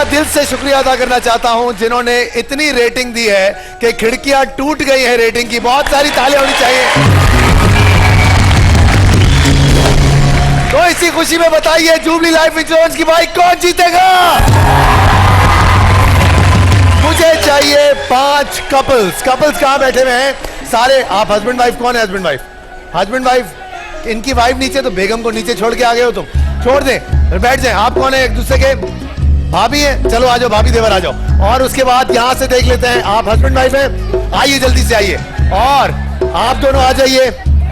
का दिल से शुक्रिया अदा करना चाहता हूं जिन्होंने इतनी रेटिंग दी है कि खिड़कियां टूट गई हैं रेटिंग की। बहुत सारी तालियां होनी चाहिए। तो इसी खुशी में बताइए जुबली लाइफ इंश्योरेंस की बाइक कौन जीतेगा? मुझे चाहिए 5 कपल्स। कपल्स कहां बैठे हुए हैं? सारे आप हस्बैंड वाइफ। कौन है हस्बैंड वाइफ? Husband wife. इनकी वाइफ नीचे, तो बेगम को नीचे छोड़ के आ गए हो तुम। छोड़ दें, बैठ जाएं। आप कौन है? एक दूसरे के भाभी है। चलो आ जाओ भाभी देवर आ जाओ। और उसके बाद यहां से देख लेते हैं आप हस्बैंड वाइफ हैं। आइए जल्दी से आइए। और आप दोनों आ जाइए।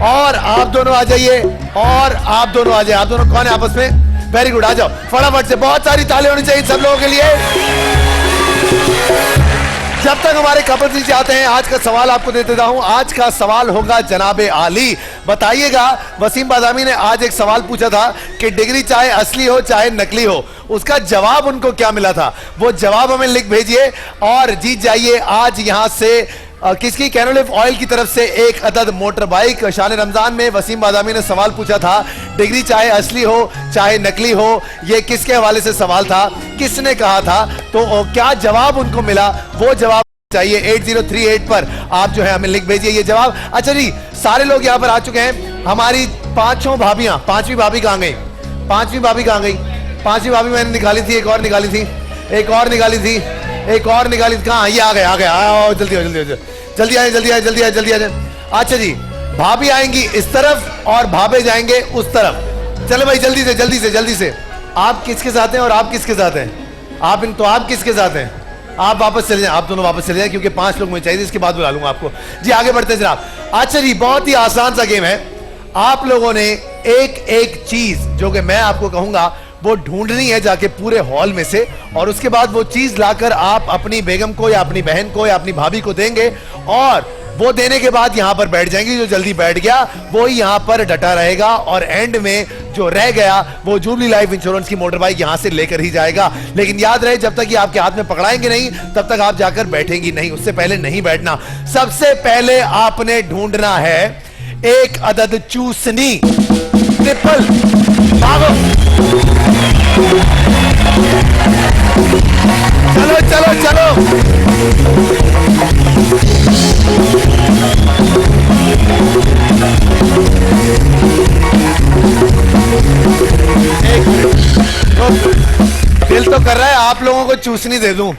और आप दोनों आ जाइए। और आप दोनों आ जाइए। आप दोनों कौन है आपस में? वेरी गुड, आ जाओ फटाफट से। बहुत सारी तालियां होनी चाहिए सब लोगों के लिए। जब तक हमारे कपल्स नीचे आते हैं, आज का सवाल आपको दे देता हूं। आज का सवाल होगा जनाबे आली। बताइएगा, वसीम बादामी ने आज एक सवाल पूछा था कि डिग्री चाहे असली हो चाहे नकली हो, उसका जवाब उनको क्या मिला था? वो जवाब हमें लिख भेजिए और जीत जाइए आज यहां से किसकी? कैनोलिव ऑयल की तरफ से एक अदद मोटर बाइक। शान रमजान में वसीम बादामी ने सवाल पूछा था, डिग्री चाहे असली हो चाहे नकली हो, ये किसके हवाले से सवाल था, किसने कहा था, तो क्या जवाब उनको मिला, वो जवाब चाहिए 8038 पर आप जो है हमें लिख भेजिए ये जवाब। अच्छा जी, सारे लोग यहाँ पर आ चुके हैं। हमारी पांचों भाभियां, पांचवी भाभी कहां गई? पांचवी भाभी कहां गई? पांचवी भाभी मैंने निकाली थी, एक और निकाली थी, एक और निकाली थी, एक और निकाली थी। कहां? ये आ गए, आ गए। आओ जल्दी आओ, जल्दी जल्दी आए, जल्दी आए, जल्दी आए, जल्दी आए। अच्छा जी, भाभी आएंगी इस तरफ और भाभे जाएंगे उस तरफ। चलो भाई जल्दी से जल्दी से जल्दी से। आप किसके साथ हैं और आप किसके साथ हैं? आप किसके साथ हैं? आप वापस चले जाएं। आप दोनों वापस चले जाएं क्योंकि 5 लोग मुझे चाहिए, इसके बाद बुला लूंगा आपको। जी आगे बढ़ते हैं जनाब। अच्छा जी, बहुत ही आसान सा गेम है। आप लोगों ने एक एक चीज जो कि मैं आपको कहूंगा वो ढूंढनी है जाके पूरे हॉल में से, और उसके बाद वो चीज लाकर आप अपनी बेगम को या अपनी बहन को या अपनी भाभी को देंगे, और वो देने के बाद यहां पर बैठ जाएंगे। जो जल्दी बैठ गया वो ही यहां पर डटा रहेगा, और एंड में जो रह गया वो जुबली लाइफ इंश्योरेंस की मोटर बाइक यहां से लेकर ही जाएगा। लेकिन याद रहे, जब तक ये आपके हाथ में पकड़ाएंगे नहीं तब तक आप जाकर बैठेंगी नहीं, उससे पहले नहीं बैठना। सबसे पहले आपने ढूंढना है एक अदद चूसनी। ट्रिपल भागो, चलो चलो चलो। एक दिल तो कर रहा है आप लोगों को चूसनी दे दूं।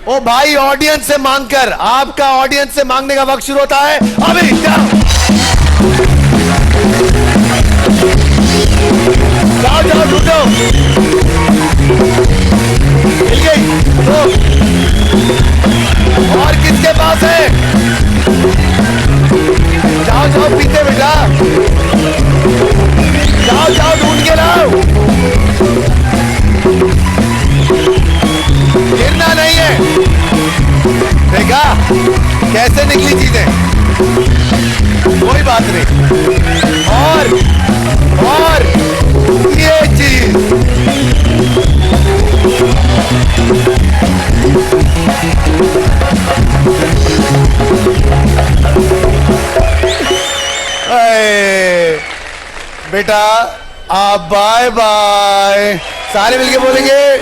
ओ भाई, ऑडियंस से मांगकर, आपका ऑडियंस से मांगने का वक्त शुरू होता है अभी। जाओ जाओ ढूंढो। मिल गई तो और किसके पास है? जाओ जाओ पीते बेटा, जाओ जाओ ढूंढ के लाओ। गिरना नहीं है। देखा कैसे निकली चीजें? कोई बात नहीं। और ये चीज बेटा आप बाय बाय सारे मिलके बोलेंगे।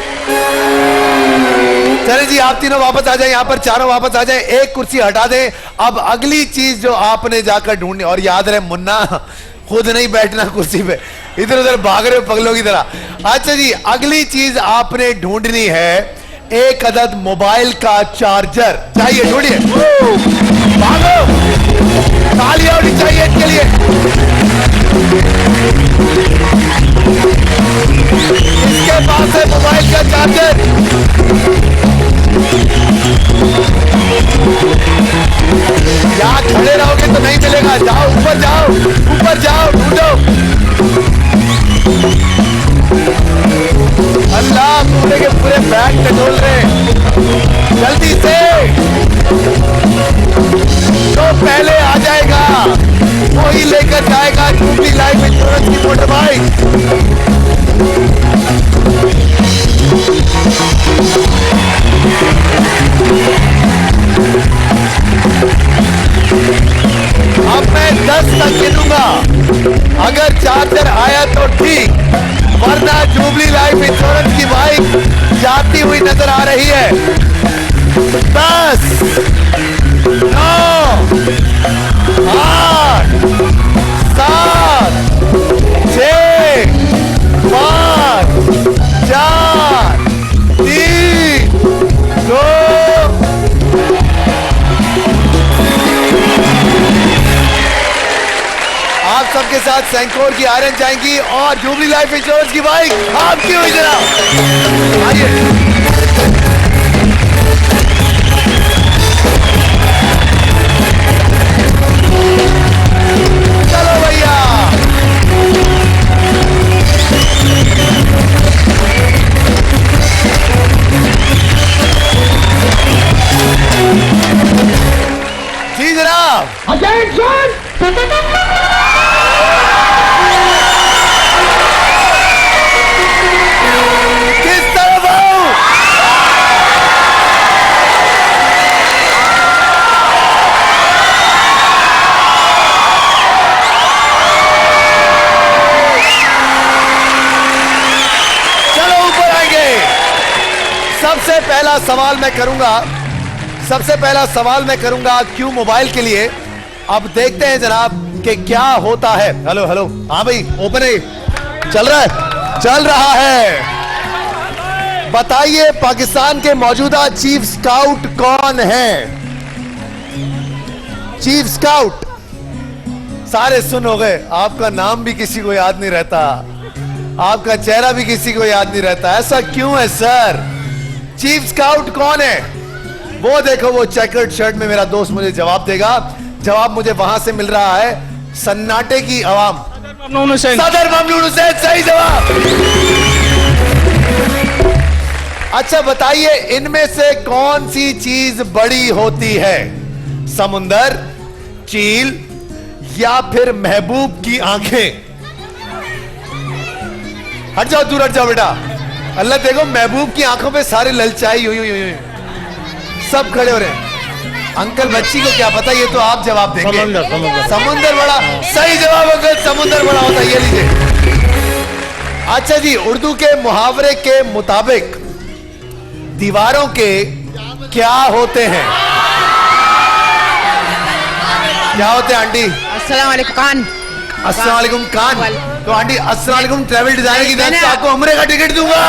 चलिए जी, आप तीनों वापस आ जाए, यहाँ पर चारों वापस आ जाए। एक कुर्सी हटा दें। अब अगली चीज जो आपने जाकर ढूंढनी, और याद रहे मुन्ना खुद नहीं बैठना कुर्सी पे, इधर उधर भाग रहे हो पगलों की तरह। अच्छा जी, अगली चीज आपने ढूंढनी है एक अदद मोबाइल का चार्जर। चाहिए, ढूंढिए, भागो। तालियां होनी चाहिए इसके लिए। इसके पास है मोबाइल का चार्जर। यहां खड़े रहोगे तो नहीं मिलेगा। जाओ ऊपर जाओ, ऊपर जाओ, ढूंढो। अल्लाह, पूरे के पूरे बैग टटोल रहे। जल्दी से, जो पहले आ जाएगा वही लेकर जाएगा जुबली लाइफ इंश्योरेंस की मोटर बाइक। अब मैं 10 तक गिनूंगा। अगर चार्जर आया तो ठीक, वरना जुबली लाइफ इंश्योरेंस की बाइक रही है। 10, 9, 8, 7, 6, 5, 4, 3, 2। आप सबके साथ सेंकोर की आयरन जाएंगी और जुबली लाइफ इंश्योरेंस की बाइक आपकी हुई जनाब। आइए चलो भैया। जी जनाब। किस तरफ आऊं? चलो ऊपर आएंगे। सबसे पहला सवाल मैं करूंगा क्यों मोबाइल के लिए। अब देखते हैं जनाब कि क्या होता है। हेलो हेलो, हाँ भाई ओपन है, चल रहा है। बताइए पाकिस्तान के मौजूदा चीफ स्काउट कौन है? चीफ स्काउट सारे सुन हो गए। आपका नाम भी किसी को याद नहीं रहता, आपका चेहरा भी किसी को याद नहीं रहता। ऐसा क्यों है सर? चीफ स्काउट कौन है? वो देखो, वो चेकर्ड शर्ट में मेरा दोस्त मुझे जवाब देगा। जवाब मुझे वहां से मिल रहा है, सन्नाटे की आवाम। सदर ममनून हुसैन, सही जवाब। अच्छा बताइए, इनमें से कौन सी चीज बड़ी होती है? समुंदर, चील या फिर महबूब की आंखें? हट जाओ, दूर हट जाओ बेटा। अल्लाह देखो, महबूब की आंखों पे सारे ललचाई यूं सब खड़े हो रहे हैं। अंकल बच्ची को क्या पता, ये तो आप जवाब देंगे। समुंदर बड़ा, सही जवाब अंकल, समुंदर बड़ा होता है। ये लीजिए। अच्छा जी, उर्दू के मुहावरे के मुताबिक दीवारों के क्या होते हैं? क्या होते हैं आंटी? अस्सलाम वालेकुम कान। अस्सलाम वालेकुम कान। तो आंटी अस्सलाम वालेकुम ट्रैवल डिजाइनर की तरफ से आपको उम्रे का टिकट दूंगा।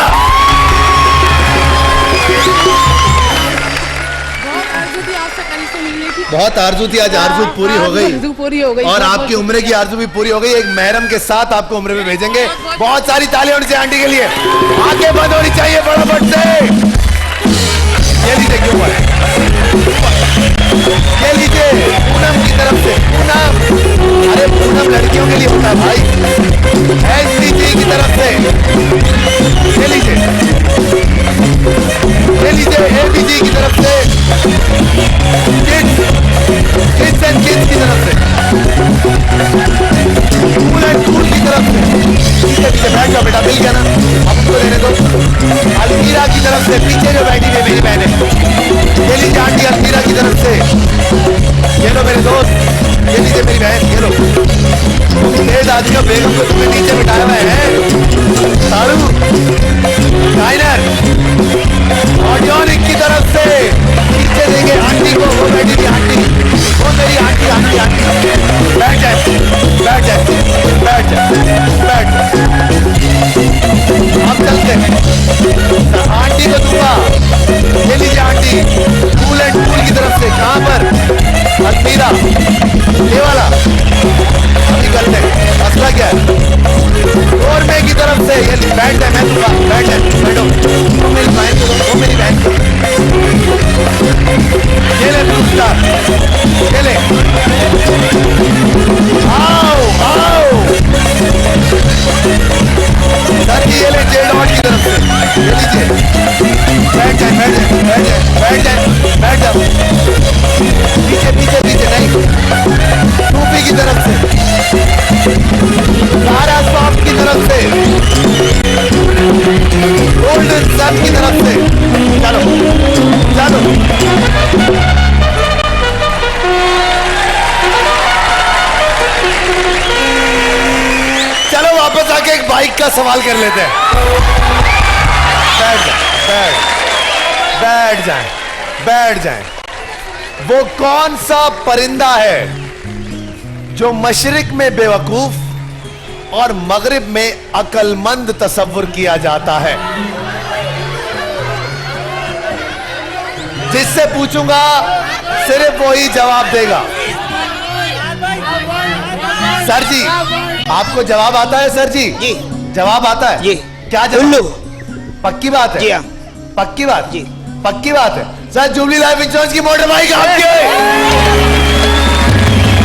बहुत आरजू थी, आज आरजू पूरी हो गई और आपकी उम्र की आरजू भी पूरी हो गई। एक महरम के साथ आपको उम्र में भेजेंगे। बहुत सारी तालियां होनी चाहिए आंटी के लिए। आंखें बंद होनी चाहिए फटाफट से। ये लीजिए, क्यों है? ये लीजिए पूनम की तरफ से। पूनम, अरे पूनम लड़कियों के लिए होता है भाई। एसडीजी की तरफ से ये लीजिए, ये लीजिए एबीजी की तरफ से। किड्स एंड किड्स की तरफ से। कूल एंड कूल की तरफ से। पीछे पीछे बैठ जाओ बेटा, मिल गया ना, अब उसको लेने दो। अलमीरा की तरफ से, पीछे जो बैठी है मेरी बहन है। ये लीजिए आंटी अलमीरा की तरफ से। ये लो मेरे दोस्त, ये लीजिए मेरी बहन, ये लो। तेज आज का बेगम को तुम्हें नीचे बिठाया हुआ है। सारू डाइनर ऑडियोनिक की तरफ से नीचे देंगे आंटी को। वो बैठी थी आंटी, वो मेरी आंटी आंटी आंटी। बैठ जाए, बैठ जाए, बैठ जाए, बैठ जाए। अब चलते आंटी को दूंगा। ये लीजिए आंटी, कूल एंड कूल की तरफ से। कहां पर? अलमीरा, ये वाला। अभी करते असला क्या है? गोरमे की तरफ से। ये बैठ जाए, मैं दूंगा। बैठ जाए, बैठो। वो मेरी बहन को, वो मेरी बहन को। ये ले ब्लू स्टार, ये ले। आओ आओ सर जी, ये ले जेड ऑन की तरफ से। ये लीजिए, बैठ जाए, बैठ जाए, बैठ जाए, बैठ जाए, बैठ जाओ। पीछे पीछे पीछे नहीं, टूपी की तरफ से। सारा सॉफ्ट की तरफ से। गोल्डन सन की तरफ से। चलो चलो, चलो वापस आके एक बाइक का सवाल कर लेते हैं। बैठ जा, बैठ। बैठ जाएं, बैठ जाएं। वो कौन सा परिंदा है जो मशरिक में बेवकूफ और मगरिब में अकलमंद तसव्वुर किया जाता है? जिससे पूछूंगा सिर्फ वही जवाब देगा। सर जी, आपको जवाब आता है? सर जी जी जवाब आता है? जी। क्या जवाब? पक्की बात है? जी हाँ। पक्की बात? जी। पक्की बात है। सर जुबली लाइफ इंश्योरेंस की मोटर बाइक आपकी है।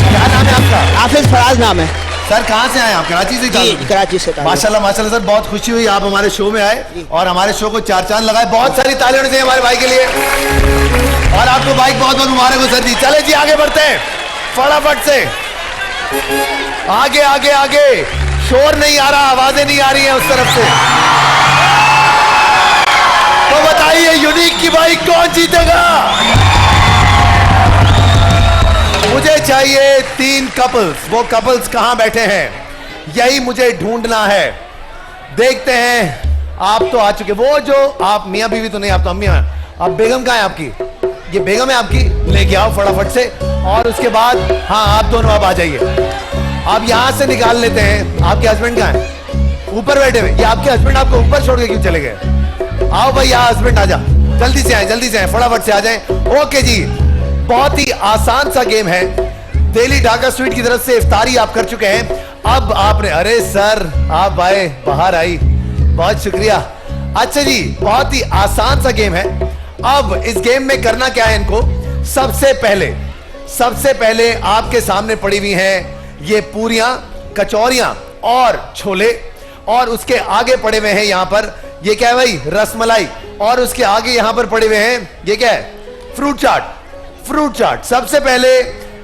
क्या नाम है आपका? हाफिज फराज नाम है। सर कहाँ से आए आप? कराची से? जी कराची से। माशाल्लाह माशाल्लाह सर, बहुत खुशी हुई आप हमारे शो में आए और हमारे शो को चार चांद लगाए। बहुत सारी तालियां होनी चाहिए हमारे भाई के लिए और आपको बाइक बहुत बहुत मुबारक हो सर जी। चले जी आगे बढ़ते हैं फटाफट से। आगे आगे आगे। शोर नहीं आ रहा, आवाजें नहीं आ रही हैं उस तरफ से। तो बताइए यूनिक की बाइक कौन जीतेगा? मुझे चाहिए 3 कपल्स। वो कपल्स कहां बैठे हैं यही मुझे ढूंढना है। देखते हैं। आप तो आ चुके, वो जो आप मियां बीवी तो नहीं, आप तो अम्मी हैं। अब बेगम कहां है आपकी? ये बेगम है आपकी, लेके आओ फटाफट से। और उसके बाद हाँ आप दोनों अब आ जाइए। आप यहां से निकाल लेते हैं। आपके हस्बैंड कहां है? ऊपर बैठे हुए। ये आपके हस्बैंड आपको ऊपर छोड़ के क्यों चले गए? आओ भाई यहाँ हस्बैंड आ जा, जल्दी से आए, जल्दी से आए, फटाफट से आ जाएं। ओके जी, बहुत ही आसान सा गेम है। दिल्ली ढाका स्वीट की तरफ से इफ्तारी आप कर चुके हैं। अब आपने, अरे सर आप आए, बाहर आई, बहुत शुक्रिया। अच्छा जी, बहुत ही आसान सा गेम है। अब इस गेम में करना क्या है इनको? सबसे पहले आपके सामने पड़ी हुई हैं ये पूरियां, कचौरियां और छोले, और उसके आगे पड़े हुए हैं यहां पर, ये क्या है भाई? रसमलाई। और उसके आगे यहां पर पड़े हुए हैं, ये क्या है? फ्रूट चाट। फ्रूट चाट। सबसे पहले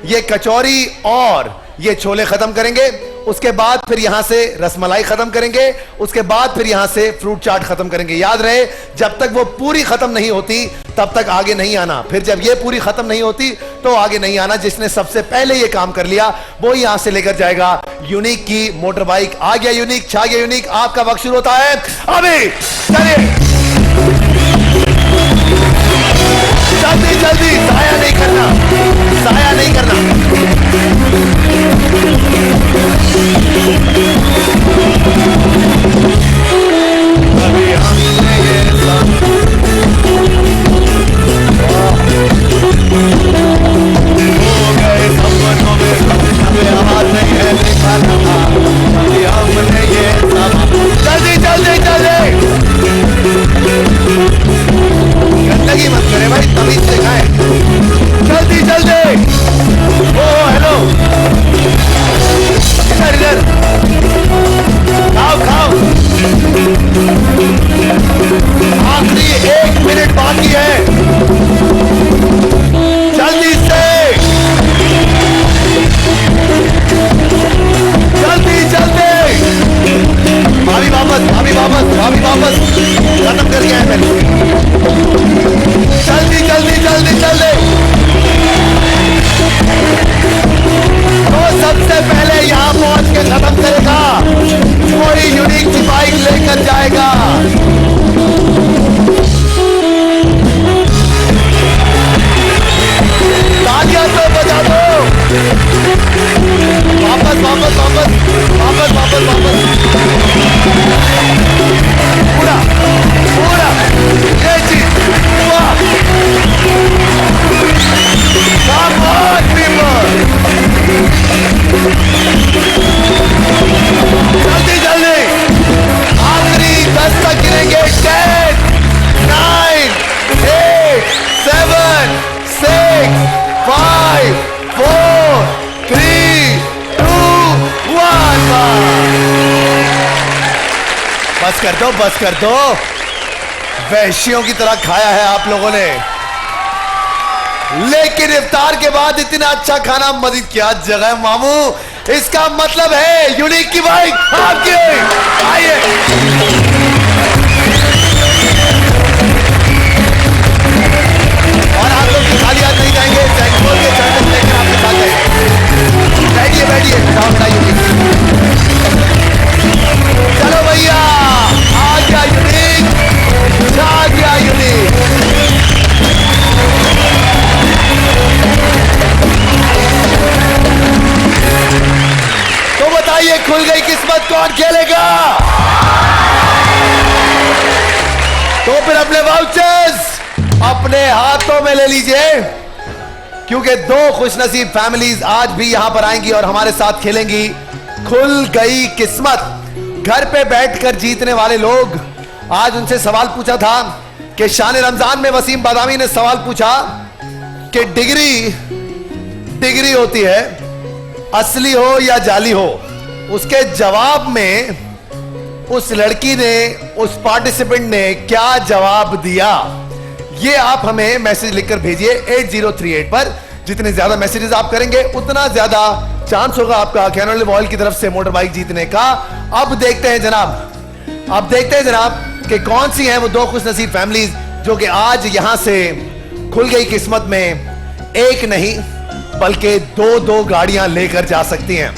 ये कचौरी और ये छोले खत्म करेंगे, उसके बाद फिर यहां से रसमलाई खत्म करेंगे, उसके बाद फिर यहां से फ्रूट चाट खत्म करेंगे। याद रहे, जब तक वो पूरी खत्म नहीं होती तब तक आगे नहीं आना। फिर जब ये पूरी खत्म नहीं होती तो आगे नहीं आना। जिसने सबसे पहले ये काम कर लिया वो यहां से लेकर जाएगा यूनिक की मोटर बाइक। आ गया यूनिक, छा गया यूनिक। आपका वक्त शुरू होता है अभी। चलिए जल्दी जल्दी, साया नहीं करना, साया नहीं करना। अभी हमने ये सब हो गए सपनों में, हमें आवाज नहीं है देखा था। अभी हमने ये सब, जल्दी जल्दी जल्दी, गंदगी मत करे भाई, तमीज से खाए। जल्दी जल्दी। ओ हेलो, इधर इधर, खाओ खाओ। आखिरी 1 मिनट बाकी है, जल्दी से, जल्दी जल्दी। भाभी वापस, भाभी वापस, भाभी वापस, खत्म कर गया है मैंने। जल्दी जल्दी जल्दी जल्दी। तो सबसे पहले यहां पहुंच के खत्म करेगा कोई यूनिक की बाइक लेकर जाएगा। तालियां तो बजा दो। वापस वापस वापस वापस वापस वापस, पूरा पूरा, ये चीज वाह। Come on, people! जल्दी जल्दी, आखिरी 10 तक गिरेंगे। 10, 9, 8, 7, 6, 5, 4, 3, 2, 1। बस कर दो, बस कर दो। वहशियों की तरह खाया है आप लोगों ने, लेकिन इफ्तार के बाद इतना अच्छा खाना मजीद क्या जगह मामू। इसका मतलब है यूनिक की बाइक आपकी। आइए और आप लोग खाली हाथ नहीं जाएंगे, बोल के चैलेंज लेकर आपके साथ जाएंगे। बैठिए बैठिए, चलो भैया, आ गया यूनिक, आ गया यूनिक। तो फिर अपने वाउचर्स अपने हाथों में ले लीजिए, क्योंकि दो खुशनसीब फैमिलीज आज भी यहां पर आएंगी और हमारे साथ खेलेंगी खुल गई किस्मत। घर पे बैठकर जीतने वाले लोग, आज उनसे सवाल पूछा था कि शान रमजान में वसीम बादामी ने सवाल पूछा कि डिग्री होती है असली हो या जाली हो। उसके जवाब में उस लड़की ने, उस पार्टिसिपेंट ने क्या जवाब दिया, ये आप हमें मैसेज लिखकर भेजिए 8038 पर। जितने ज्यादा मैसेजेस आप करेंगे उतना ज्यादा चांस होगा आपका कैनोन ऑयल की तरफ से मोटर बाइक जीतने का। अब देखते हैं जनाब कि कौन सी हैं वो दो खुशनसीब फैमिलीज जो कि आज यहां से खुल गई किस्मत में एक नहीं बल्कि दो गाड़ियां लेकर जा सकती हैं।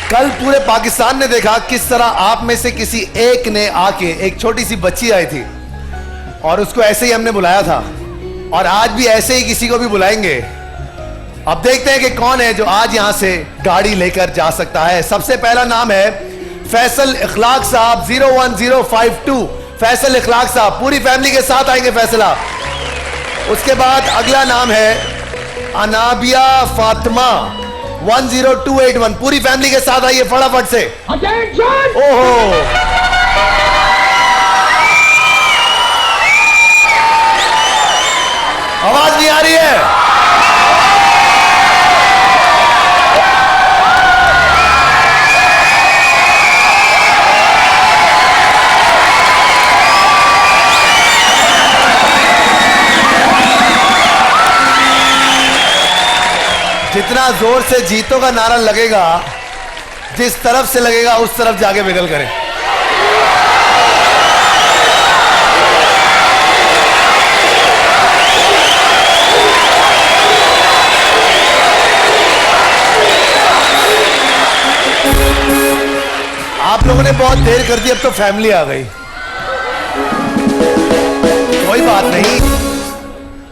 कल पूरे पाकिस्तान ने देखा किस तरह आप में से किसी एक ने आके, एक छोटी सी बच्ची आई थी और उसको ऐसे ही हमने बुलाया था, और आज भी ऐसे ही किसी को भी बुलाएंगे। अब देखते हैं कि कौन है जो आज यहां से गाड़ी लेकर जा सकता है। सबसे पहला नाम है फैसल इखलाक साहब 01052। फैसल इखलाक साहब पूरी फैमिली के साथ आएंगे फैसला। उसके बाद अगला नाम है अनाबिया फातिमा 10281। पूरी फैमिली के साथ आइए फटाफट से। ओहो, आवाज नहीं आ रही है। जितना जोर से जीतो का नारा लगेगा, जिस तरफ से लगेगा उस तरफ जाके बिगल करें। आप लोगों ने बहुत देर कर दी, अब तो फैमिली आ गई। कोई बात नहीं,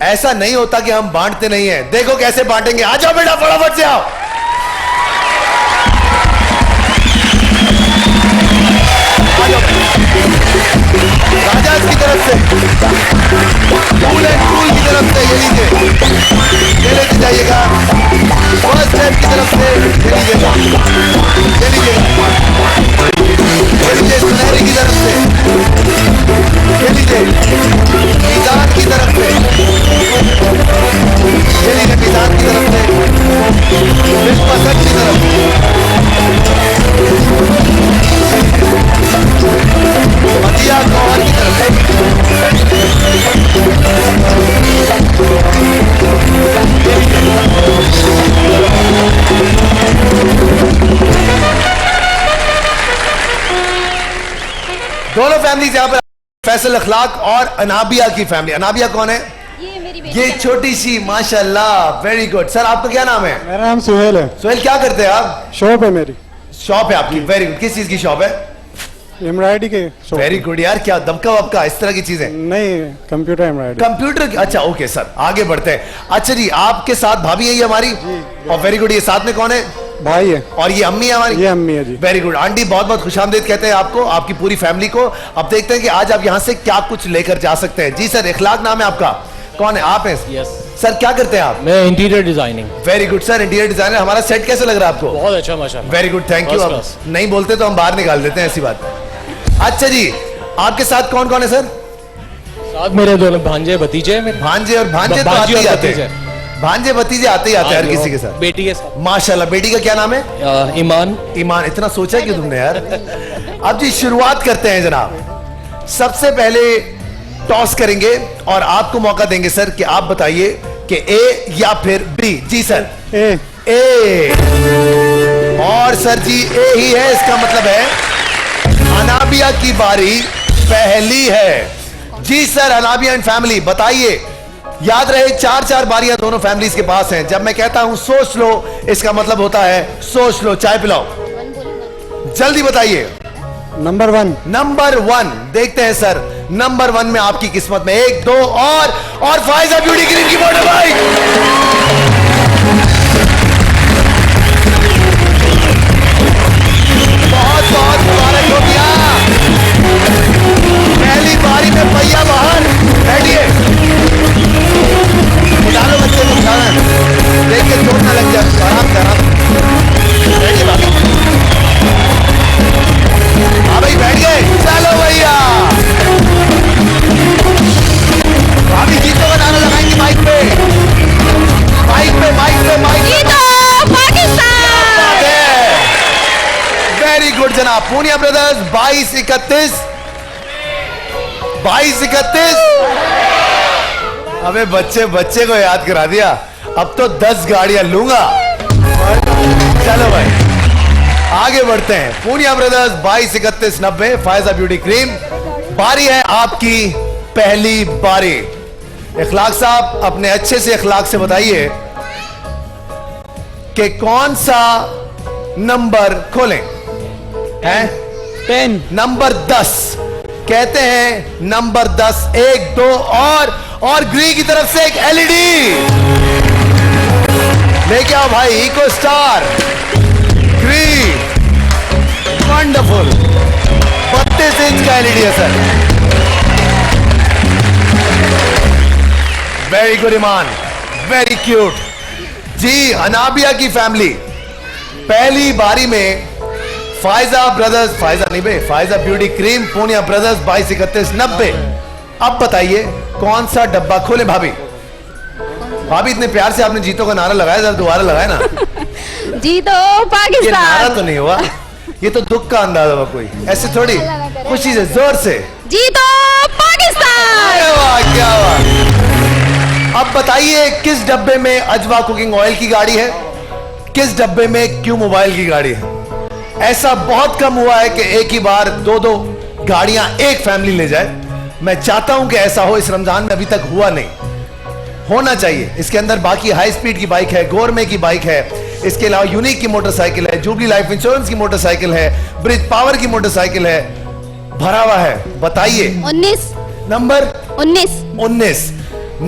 ऐसा नहीं होता कि हम बांटते नहीं हैं। देखो कैसे बांटेंगे। आ जाओ बेटा, फटाफट से आओ। राजा की तरफ से, कूल एंड कूल की तरफ से ये लीजिए, ये लेके जाइएगा। फर्स्ट टाइम की तरफ से ये लीजिएगा, ये लीजिएगा, ये लीजिए। सुनहरी की तरफ से ये लीजिए, मीजान की तरफ से ये लीजिए, मीजान की तरफ से, विश्वसत की तरफ मदिया गौहर की तरफ से। दोनों फैमिली यहां पर, फैसल अखलाक और अनाबिया की फैमिली। अनाबिया कौन है? ये मेरी बेटी। ये छोटी सी, माशाल्लाह, वेरी गुड। सर आपका क्या नाम है? मेरा नाम सुहेल है। सुहेल, क्या करते हैं आप? शॉप है मेरी। शॉप है आपकी, वेरी गुड। किस चीज की शॉप है? एम्ब्रॉयडरी के शॉप। वेरी गुड यार, क्या दबका वबका इस तरह की चीजें? नहीं, कंप्यूटर एम्ब्रॉयडरी। कंप्यूटर की, अच्छा ओके सर, आगे बढ़ते हैं। अच्छा जी, आपके साथ भाभी है ये हमारी, और वेरी गुड। ये साथ में कौन है? भाई है। और ये अम्मी है हमारी? ये अम्मी है जी। Very good. आंटी बहुत बहुत खुशामदीद कहते हैं आपको, आपकी पूरी फैमिली को। अब देखते हैं कि आज आप यहाँ से क्या कुछ लेकर जा सकते हैं। जी सर, इखलाक नाम है आपका, कौन है? आप हैं? यस सर, क्या करते हैं आप? मैं interior designing. Very good sir, interior designer. हमारा सेट कैसे लग रहा है आपको? बहुत अच्छा माशाल्लाह। Very good, thank you. First अब class। नहीं बोलते तो हम बाहर निकाल देते हैं, ऐसी बात। अच्छा जी, आपके साथ कौन कौन है सर? साथ मेरे दोनों भांजे भतीजे मेरे। भांजे और भांजे तो आते भांजी ही और आते हैं, भांजे भतीजे आते ही आते हैं हर किसी के साथ। बेटी के साथ माशाल्लाह। बेटी का क्या नाम है? ईमान। ईमान। इतना सोचा क्यों तुमने यार? अब जी शुरुआत करते हैं जनाब। सबसे पहले टॉस करेंगे और आपको मौका देंगे सर कि आप बताइए कि ए या फिर बी। जी सर। ए। और सर जी ए ही है, इसका मतलब है अनाबिया की बारी पहली है। जी सर, अनाबिया एंड फैमिली बताइए। याद रहे 4-4 बारियां दोनों फैमिलीज के पास हैं। जब मैं कहता हूं सोच लो, इसका मतलब होता है सोच लो। चाय पिलाओ, जल्दी बताइए। नंबर 1। नंबर 1। देखते हैं सर, नंबर 1 में आपकी किस्मत में 1 2 और फाइजा ब्यूटी ग्रीन की मोटर बाइक। बहुत बहुत मुबारक हो गया। जनाब, पूनिया ब्रदर्स 22-31, 22-31। अबे बच्चे बच्चे को याद करा दिया, अब तो 10 गाड़ियां लूंगा। चलो भाई आगे बढ़ते हैं। Poonia brothers 22-31-90, Faiza beauty cream. बारी है आपकी, पहली बारी। इखलाक साहब अपने अच्छे से इखलाक से बताइए कि कौन सा नंबर खोलें? हैं 10. नंबर 10 कहते हैं, नंबर 10। 1 2 और ग्री की तरफ से एक एलईडी लेके आओ भाई, eco star Gree, wonderful 32 inch का एलईडी है sir. Very good Iman, very cute जी। अनाबिया की फैमिली पहली बारी में फायजा ब्रदर्स, फायजा नहीं बे, Faiza beauty cream, Poonia brothers 22-31-90। अब बताइए कौन सा डब्बा खोले? भाभी भाभी इतने प्यार से आपने जीतो का नारा लगाया, जरा दोबारा लगाया ना। जीतो ये नारा पाकिस्तान, तो नहीं हुआ, ये तो दुख का अंदाजा हुआ। कोई ऐसे थोड़ी, खुशी से जोर से। जीतो पाकिस्तान। अरे वाह क्या बात। अब बताइए किस डब्बे में अजवा कुकिंग ऑयल की गाड़ी है, किस डब्बे में क्यू मोबाइल की गाड़ी है? ऐसा बहुत कम हुआ है कि एक ही बार 2-2 गाड़ियां एक फैमिली ले जाए। मैं चाहता हूं कि ऐसा हो, इस रमजान में अभी तक हुआ नहीं, होना चाहिए। इसके अंदर बाकी हाई स्पीड की बाइक है, गोरमे की बाइक है, इसके अलावा यूनिक की मोटरसाइकिल है, जुबली लाइफ इंश्योरेंस की मोटरसाइकिल है, ब्रिज पावर की मोटरसाइकिल है, भरा हुआ है। बताइए 19 नंबर 19 19।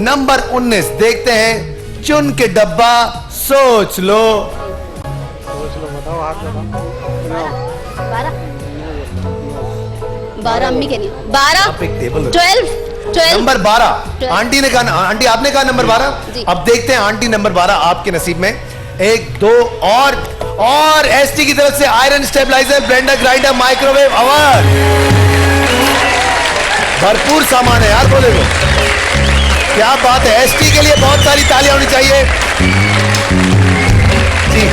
नंबर 19 देखते हैं, चुन के डब्बा, सोच लो। 12 अम्मी के नहीं 12 आप एक टेबल 12 नंबर 12 आंटी ने कहा, आंटी आपने कहा नंबर 12। जी। अब देखते हैं आंटी नंबर 12 आपके नसीब में। 1 2 और एसटी की तरफ से iron stabiliser, blender, grinder, microwave oven, भरपूर सामान है यार। बोले वो क्या बात है। एसटी के लिए बहुत सारी तालियां होनी चाहिए जी।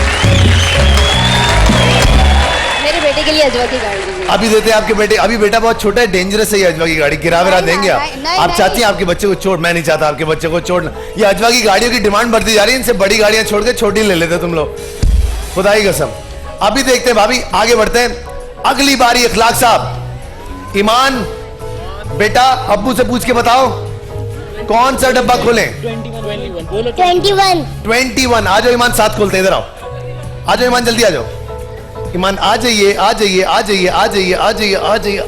मेरे बेटे के लिए अजवा की गाड़ी दीजिए। अभी देते हैं आपके बेटे, अभी बेटा बहुत छोटा है, डेंजरस है ये अजवा की गाड़ी। गिरा विरा देंगे आप? नहीं, आप नहीं। चाहती हैं आपके बच्चे को चोट? मैं नहीं चाहता आपके बच्चे को चोट। ये अजवा की गाड़ियों की डिमांड बढ़ती जा रही है, इनसे बड़ी गाड़ियां छोड़ के छोटी ले लेते तुम लोग, खुदाई कसम। अभी देखते हैं भाभी, आगे बढ़ते हैं। अगली बारी इखलाक साहब। ईमान बेटा अब्बू से पूछ के बताओ कौन सा डब्बा खोलें? 21 21। आ जाओ ईमान, साथ खोलते हैं। इधर आओ, आ जाओ ईमान, जल्दी आ जाओ। ईमान आ जाइए, आ जाइए, आ जाइए, आ जाइए, आ जाइए, आ जाइए।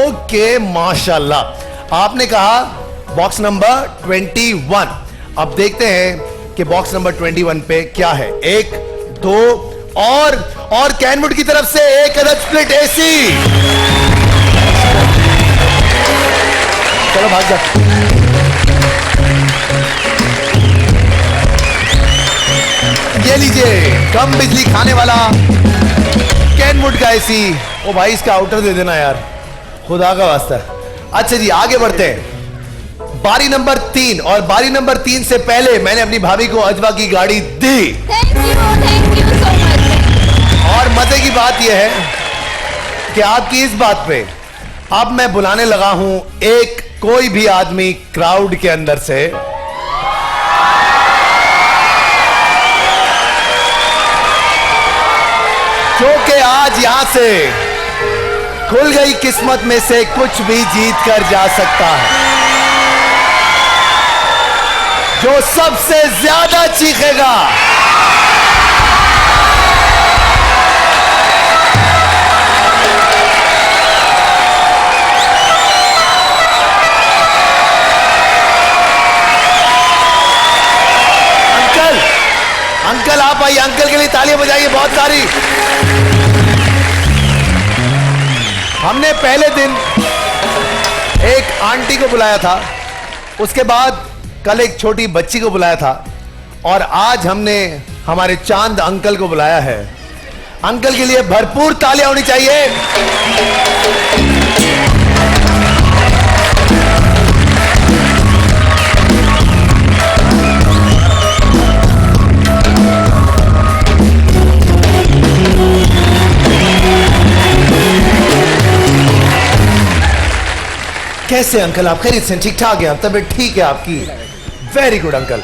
ओके माशाल्लाह, आपने कहा बॉक्स नंबर 21। अब देखते हैं कि बॉक्स नंबर 21 पे क्या है। 1 2 और कैनवुड की तरफ से एक अदद स्प्लिट एसी। चलो भाग जा। ये लीजिए कम बिजली खाने वाला कैनवुड का एसी। ओ भाई इसका आउटर दे देना यार, खुदा का वास्ता। अच्छा जी आगे बढ़ते हैं। बारी नंबर 3, और बारी नंबर 3 से पहले मैंने अपनी भाभी को अजवा की गाड़ी दी। Thank you so much. और मजे की बात यह है कि आपकी इस बात पे अब मैं बुलाने लगा हूं एक कोई भी आदमी क्राउड के अंदर से, क्योंकि आज यहां से खुल गई किस्मत में से कुछ भी जीत कर जा सकता है। जो सबसे ज्यादा चीखेगा अंकल, आप आइए, अंकल के लिए तालियां बजाइए बहुत सारी। हमने पहले दिन एक आंटी को बुलाया था, उसके बाद कल एक छोटी बच्ची को बुलाया था, और आज हमने हमारे चांद अंकल को बुलाया है। अंकल के लिए भरपूर तालियां होनी चाहिए। कैसे अंकल आप खैरियत से ठीक ठाक हैं, तबीयत ठीक है आपकी? Very good uncle.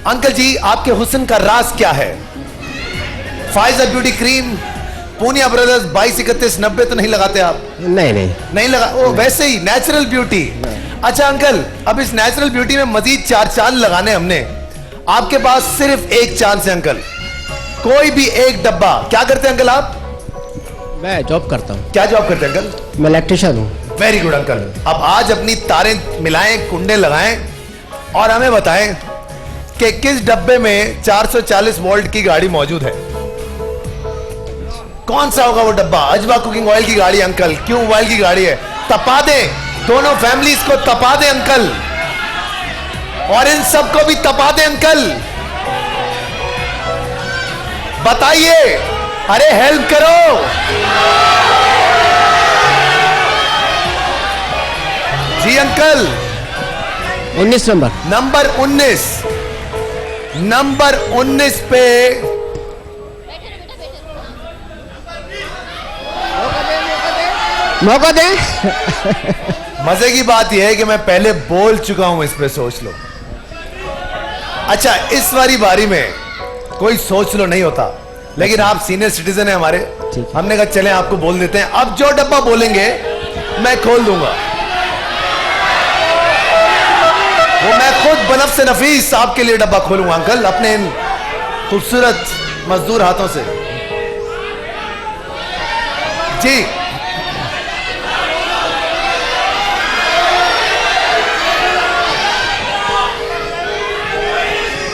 Uncle ji आपके हुस्न का राज क्या है? Faiza beauty cream, Poonia brothers 223190 तो नहीं लगाते आप? नहीं नहीं नहीं लगा, ओ वैसे ही नेचुरल ब्यूटी। अच्छा अंकल, अब इस नेचुरल ब्यूटी में मजीद 4 चांद लगाने हमने, आपके पास सिर्फ एक चांस है अंकल, कोई भी एक डब्बा। क्या करते हैं अंकल आप? मैं जॉब करता हूँ। क्या जॉब करते हैं अंकल? मैं इलेक्ट्रिशियन हूँ। Very good uncle. अब आज अपनी तारें मिलाएं, कुंडे लगाएं और हमें बताएं कि किस डब्बे में 440 वोल्ट की गाड़ी मौजूद है। कौन सा होगा वो डब्बा? अजवा कुकिंग ऑयल की गाड़ी अंकल। क्यों ऑयल की गाड़ी है? तपा दे, दोनों फैमिलीज को तपा दे अंकल, और इन सबको भी तपा दे अंकल। बताइए, अरे हेल्प करो। जी अंकल। 19 नंबर। नंबर 19, नंबर 19 पे मौका दे। मजे की बात यह है कि मैं पहले बोल चुका हूं, इस पे सोच लो। अच्छा, इस वाली बारी में कोई सोच लो नहीं होता, लेकिन आप सीनियर सिटीजन हैं हमारे, हमने कहा चलें आपको बोल देते हैं। अब जो डब्बा बोलेंगे मैं खोल दूंगा, वो मैं खुद बनफ से नफीस आपके लिए डब्बा खोलूंगा अंकल, अपने इन खूबसूरत मजदूर हाथों से। जी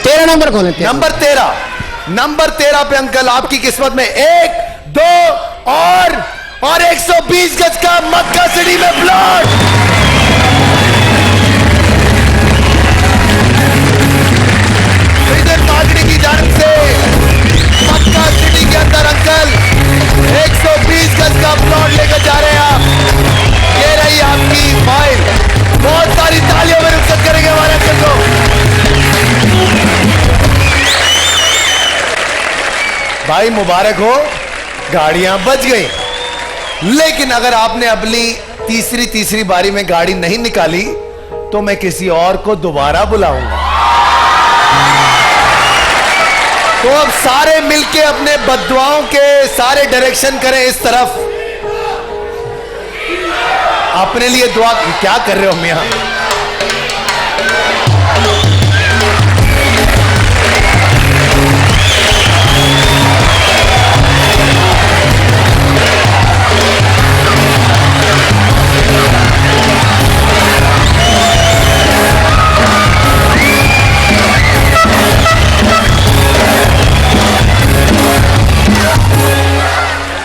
13 नंबर खोले। नंबर 13, नंबर 13 पे अंकल आपकी किस्मत में 1, 2 और 120 गज का मक्का सिटी में प्लॉट। मार्केटिंग की जानिब से मक्का सिटी के अंदर अंकल 120 गज का प्लॉट लेकर जा रहे हैं आप। ये रही आपकी फाइल। बहुत सारी तालियों में रुखसत करेंगे हमारे अंकल को। भाई मुबारक हो, गाड़ियां बच गई। लेकिन अगर आपने अपनी तीसरी बारी में गाड़ी नहीं निकाली तो मैं किसी और को दोबारा बुलाऊंगा। तो अब सारे मिलके अपने बद्दुआओं के सारे डायरेक्शन करें इस तरफ, अपने लिए दुआ। क्या कर रहे हो मियां?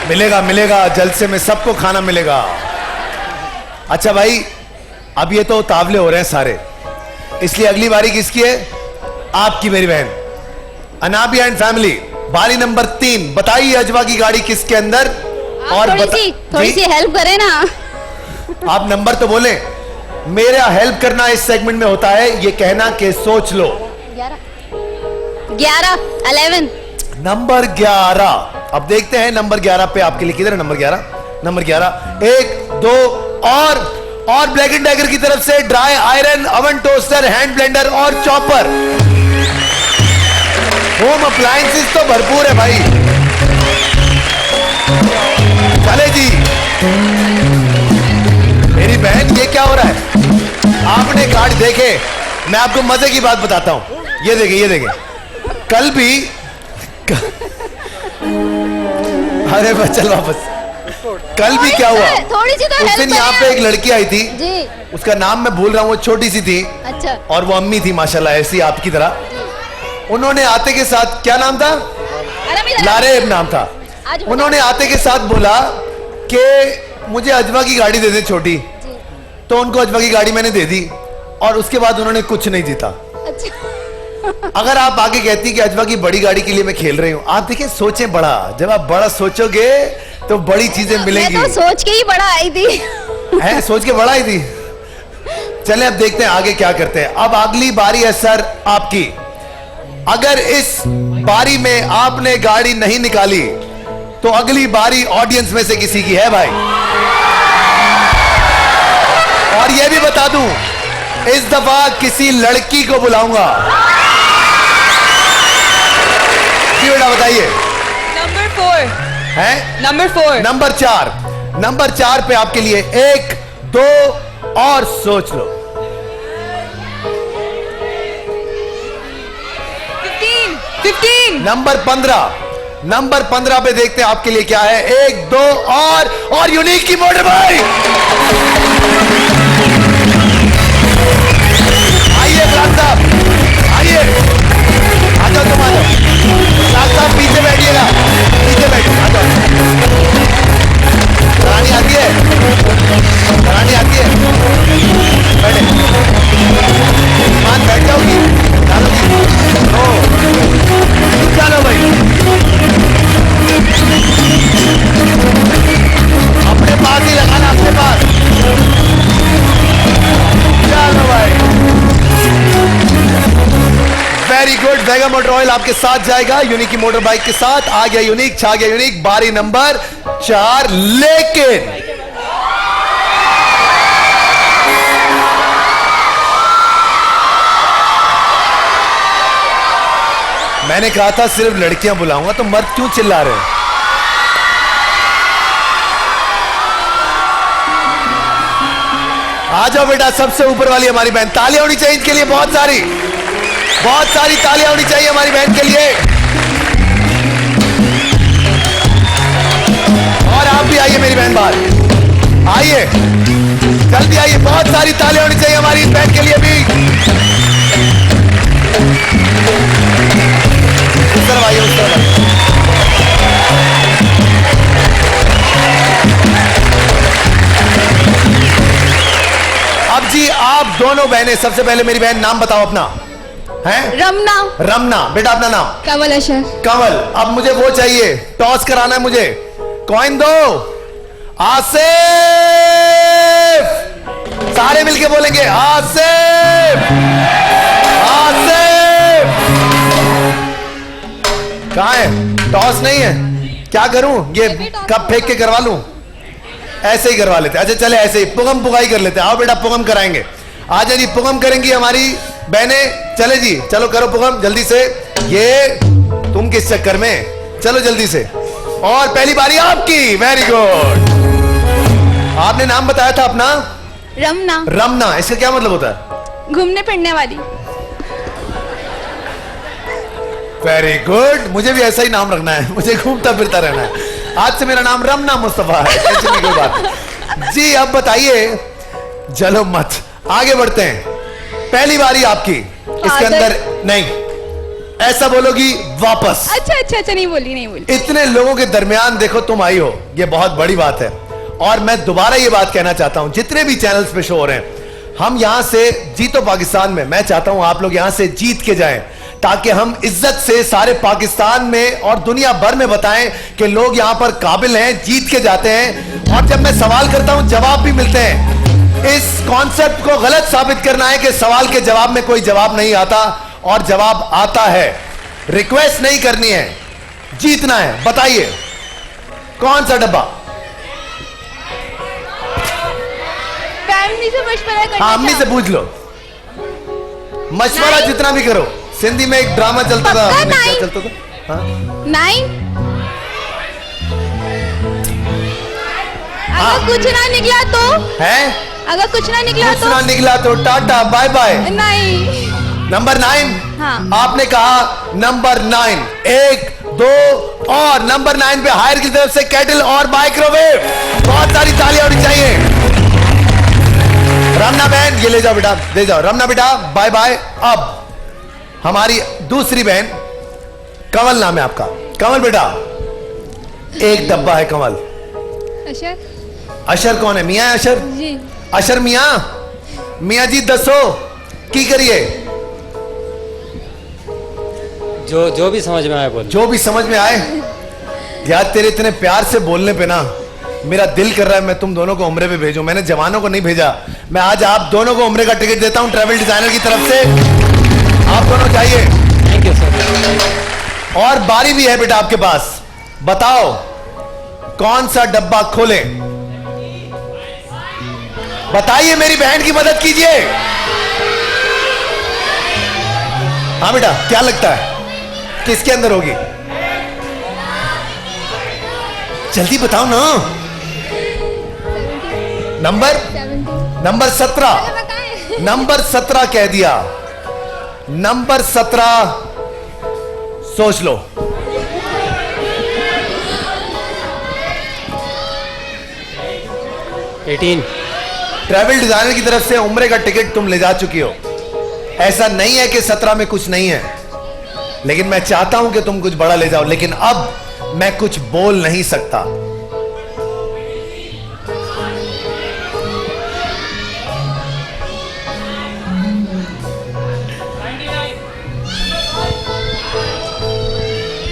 मिलेगा मिलेगा, जलसे में सबको खाना मिलेगा। अच्छा भाई, अब ये तो तावले हो रहे हैं सारे, इसलिए अगली बारी किसकी है? आपकी मेरी बहन अनाबिया एंड फैमिली। बारी नंबर 3, बताइए अजवा की गाड़ी किसके अंदर? और थोड़ी सी हेल्प करें ना। आप नंबर तो बोले। मेरा हेल्प करना इस सेगमेंट में होता है ये कहना कि सोच लो। 11 नंबर 11। अब देखते हैं नंबर 11 पे आपके लिए किधर है नंबर 11? नंबर 11, 1, 2 और ब्लैक एंड टाइगर की तरफ से dry iron, oven toaster, hand blender और चॉपर। होम अप्लायंसेस तो भरपूर है भाई। चले जी मेरी बहन, ये क्या हो रहा है? आपने कार्ड देखे? मैं आपको मजे की बात बताता हूं। ये देखे, ये देखे, कल भी अरे बस चल वापस। कल भी क्या हुआ? थोड़ी सी तो उस दिन यहाँ पे एक लड़की आई थी जी, उसका नाम मैं भूल रहा हूँ, वो छोटी सी थी। अच्छा। और वो अम्मी थी माशाल्लाह, ऐसी आपकी तरह। उन्होंने आते के साथ, क्या नाम था? लारेब नाम था। उन्होंने आते के साथ बोला कि मुझे अजवा की गाड़ी दे दे छोटी। तो उनको अजवा की गाड़ी मैंने दे दी और उसके बाद उन्होंने कुछ नहीं जीता। अच्छा। अगर आप आगे कहती कि अजवा की बड़ी गाड़ी के लिए मैं खेल रही हूँ, आप देखिए सोचें बड़ा। जब आप बड़ा सोचोगे तो बड़ी चीजें मिलेंगी। मैं तो सोच के ही बड़ा आई थी। है, सोच के बड़ा आई थी। चलें अब देखते हैं आगे क्या करते हैं। अब अगली बारी है सर आपकी। अगर इस बारी में आपने गाड़ी नहीं निकाली तो अगली बारी ऑडियंस में से किसी की है भाई। और ये भी बता दूं, इस दफा किसी लड़की को बुलाऊंगा। जी बेटा बताइए। नंबर 4 हैं? Number 4 number 4। नंबर 4 पे आपके लिए 1 2 और सोच लो। 15 नंबर 15। नंबर 15 पे देखते हैं आपके लिए क्या है। 1 2 और यूनिक की मोटर भाई। आइए ब्लाक साहब, आइए। आ जाओ तुम, आ जाओ। ब्लाक साहब पीछे बैठिएगा, पीछे बैठिए। आ जाओ। रानी आती है, रानी आती है। बैठे मान, बैठ जाओगी, डालोगी। चलो भाई, अपने पास ही लगाना, अपने पास। चलो भाई, वेरी गुड। वेगा मोटर ऑयल आपके साथ जाएगा यूनिक की मोटर बाइक के साथ। आ गया यूनिक, छा गया यूनिक। बारी नंबर 4। लेकिन मैंने कहा था सिर्फ लड़कियां बुलाऊंगा, तो मर्द क्यों चिल्ला रहे हैं? आ जाओ बेटा, सबसे ऊपर वाली हमारी बहन। तालियां होनी चाहिए इनके लिए, बहुत सारी तालियां होनी चाहिए हमारी बहन के लिए। और आप भी आइए मेरी बहन बाहर, आइए जल्दी आइए। बहुत सारी तालियां होनी चाहिए हमारी इस बहन के लिए भी। उस तरफ आइए, उस तरफ आइए। अब जी आप दोनों बहनें, सबसे पहले मेरी बहन नाम बताओ अपना। हैं? रमना। रमना, बेटा अपना नाम। कमल अशर। कमल। अब मुझे वो चाहिए, टॉस कराना है मुझे। कॉइन दो। आसिफ। सारे मिलके बोलेंगे आसिफ, आसिफ। कहाँ है? टॉस नहीं है, क्या करूं? ये कप फेंक के करवा लूं? ऐसे ही करवा लेते। अच्छा चले, ऐसे ही पुगम पुगाई कर लेते। आओ बेटा, पुगम कराएंगे। आजा जी, पुगम करेंगी हमारी बहनें। चले जी, चलो करो पुगम जल्दी से। ये तुम किस चक्कर में, चलो जल्दी से। और पहली बारी आपकी। Very good. आपने नाम बताया था अपना? रमना। रमना, इसका क्या मतलब होता है? घूमने फिरने वाली। Very good. मुझे भी ऐसा ही नाम रखना है, मुझे घूमता फिरता रहना है। आज से मेरा नाम रमना मुस्तफा है। टेंशन की कोई बात जी। अब बताइए, चलो मत, आगे बढ़ते हैं। पहली बारी आपकी। इसके अंदर नहीं, ऐसा बोलोगी वापस। अच्छा नहीं बोली। इतने लोगों के दरमियान देखो तुम आई हो, ये बहुत बड़ी बात है। और मैं दोबारा ये बात कहना चाहता हूं, जितने भी चैनल्स पे शो हो रहे हैं, हम यहां से जीतो पाकिस्तान में, मैं चाहता हूं आप लोग यहां से जीत के जाएं, ताकि हम इज्जत से सारे पाकिस्तान में और दुनिया भर में बताएं कि लोग यहां पर काबिल हैं, जीत के जाते हैं। और जब मैं सवाल करता हूं जवाब भी मिलते हैं। इस कॉन्सेप्ट को गलत साबित करना है कि सवाल के जवाब में कोई जवाब नहीं आता, और जवाब आता है। रिक्वेस्ट नहीं करनी है, जीतना है। बताइए कौन सा डब्बा? फैमिली से मशवरा करना। हाँ, अम्मी से पूछ लो, मशवरा जितना भी करो। सिंधी में एक ड्रामा चलता था, पक्का क्या नहीं? चलता था? हाँ? 9। अगर कुछ ना निकला तो? है? अगर कुछ ना निकला कुछ तो? ना निकला तो टाटा बाय बाय। नहीं। नंबर 9। हाँ। आपने कहा नंबर 9। 1 2 और नंबर 9 पे हायर की तरफ से केटल और माइक्रोवेव। बहुत सारी तालियां होनी चाहिए। रमना बहन, ये ले जाओ बेटा, ले जाओ। रमना बेटा बाय बाय। अब हमारी दूसरी बहन, कमल नाम है आपका। कमल बेटा, एक डब्बा है कमल। अशर। अशर कौन है? मियां है अशर? जी। अशर मियां। मियां जी दसो की करिए? जो भी समझ में आए बोल। जो भी समझ में आए। यार तेरे इतने प्यार से बोलने पे ना मेरा दिल कर रहा है मैं तुम दोनों को उम्रे पे भेजूं। मैंने जवानों को नहीं भेजा, मैं आज आप दोनों को उम्रे का टिकट देता हूं ट्रैवल डिजाइनर की तरफ से। आप दोनों जाइए। Thank you sir. और बारी भी है बेटा आपके पास, बताओ कौन सा डब्बा खोलें? बताइए, मेरी बहन की मदद कीजिए। हाँ बेटा, क्या लगता है किसके अंदर होगी? जल्दी बताओ ना। नंबर 17। नंबर 17 कह दिया। नंबर 17 सोच लो। 18। ट्रैवल डिजाइनर की तरफ से उम्रे का टिकट तुम ले जा चुकी हो। ऐसा नहीं है कि 17 में कुछ नहीं है, लेकिन मैं चाहता हूं कि तुम कुछ बड़ा ले जाओ, लेकिन अब मैं कुछ बोल नहीं सकता।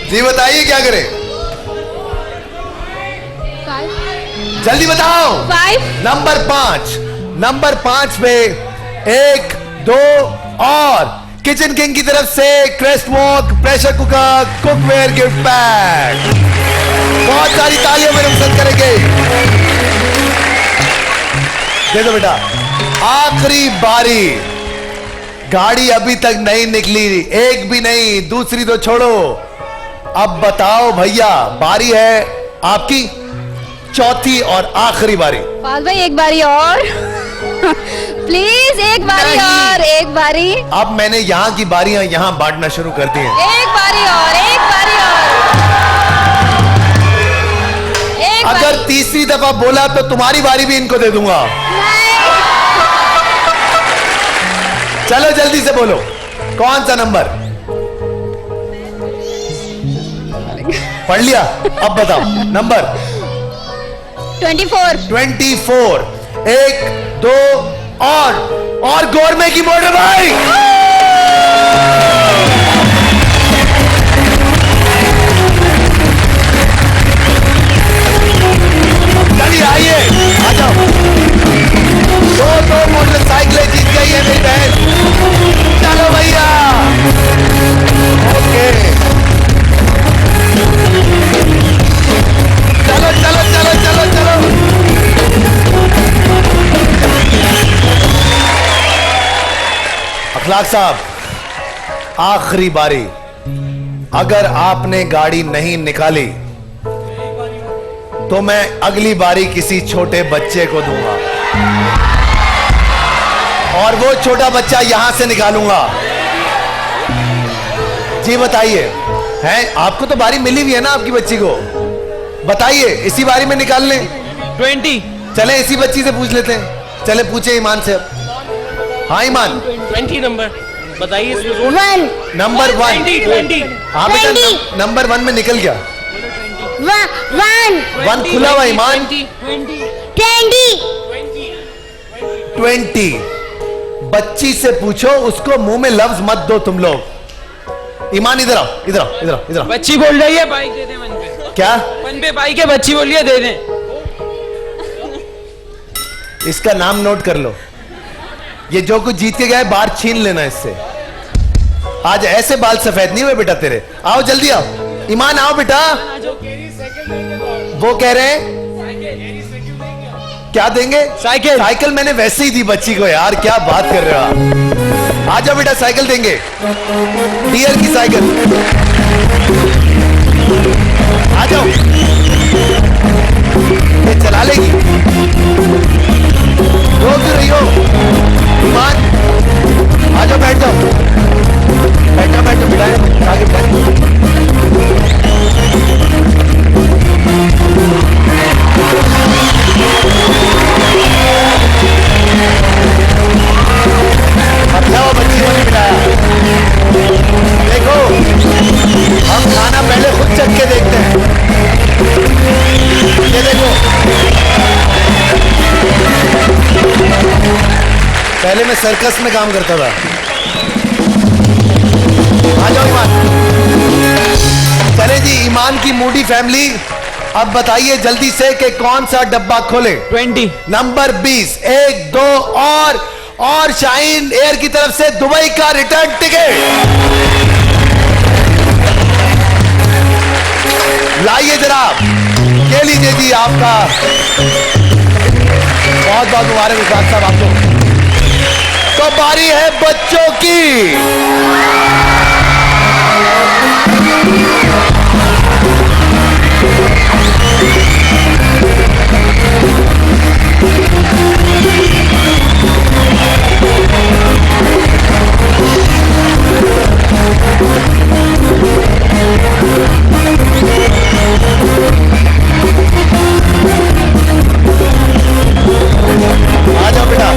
जी बताइए क्या करें? 5 जल्दी बताओ। 5 नंबर 5 पे 1 2 और किचन किंग की तरफ से crest walk pressure cooker cookware gift pack. बहुत सारी तालियों में रुखसत करेंगे। दे दो बेटा। आखिरी बारी। गाड़ी अभी तक नहीं निकली, एक भी नहीं, दूसरी तो छोड़ो। अब बताओ भैया, बारी है आपकी, चौथी और आखिरी बारी। पाल भाई एक बारी और प्लीज, एक बारी नहीं। और, एक बारी, अब मैंने यहाँ की बारियां यहाँ बांटना शुरू कर दी हैं। एक बारी और, एक बारी और, एक अगर बारी। तीसरी दफा बोला तो तुम्हारी बारी भी इनको दे दूंगा। नहीं। चलो जल्दी से बोलो, कौन सा नंबर? पढ़ लिया? अब बताओ नंबर। 24 24। 1 2 और गोरमे की मोटर बाइक। चलिए आइए, आ जाओ। दो मोटरसाइकिलें जीत गई है मेरी बहन। चलो भैया, ओके, चलो चलो चलो चलो चलो। अखलाक साहब, आखिरी बारी। अगर आपने गाड़ी नहीं निकाली तो मैं अगली बारी किसी छोटे बच्चे को दूंगा और वो छोटा बच्चा यहां से निकालूंगा। जी बताइए, हैं आपको तो बारी मिली हुई है ना आपकी बच्ची को? बताइए, इसी बारी में निकाल लें? 20। चले इसी बच्ची से पूछ लेते हैं। चले पूछे ईमान से। हाँ ईमान, 20 नंबर बताइए। 1 नंबर 1। 20। हाँ बेटा, नंबर 1 में निकल गया। 1 खुला हुआ ईमान। 20। बच्ची से पूछो, उसको मुंह में लफ्ज मत दो तुम लोग। ईमान इधर आओ, इधर आओ, इधर आओ, इधर आओ। बच्ची बोल रही है बाइक दे दे मन पे। क्या? मन पे बाइक है, बच्ची बोल रही है दे दे। इसका नाम नोट कर लो। ये जो कुछ जीत के गया है बाहर छीन लेना इससे। आज ऐसे बाल सफेद नहीं हुए बेटा तेरे। आओ जल्दी आओ। ईमान आओ बेटा। वो कह रहे हैं क्या देंगे? साइकिल। साइकिल मैंने वैसे ही दी बच्ची को यार, क्या बात कर रहे हो आप। आ जाओ बेटा, साइकिल देंगे, डियर की साइकिल। आ जाओ, ये चला लेगी। रोक रही हो ईमान, आ जाओ, बैठ जाओ, बैठो बैठो, बिठाए आगे बैठो। बताओ बच्ची को नहीं बिठाया। देखो, हम खाना पहले खुद चख के देखते हैं। ये देखो, पहले मैं सर्कस में काम करता था। आ जाओ ईमान। चले जी, ईमान की मूडी फैमिली। अब बताइए जल्दी से कि कौन सा डब्बा खोले? 20। नंबर 20। 1 2 और शाइन एयर की तरफ से दुबई का रिटर्न टिकट। लाइए जनाब, ये लीजिए जी आपका बहुत बहुत बहुत मुबारक विकास साहब आपको। तो बारी है बच्चों की। आ जाओ बेटा।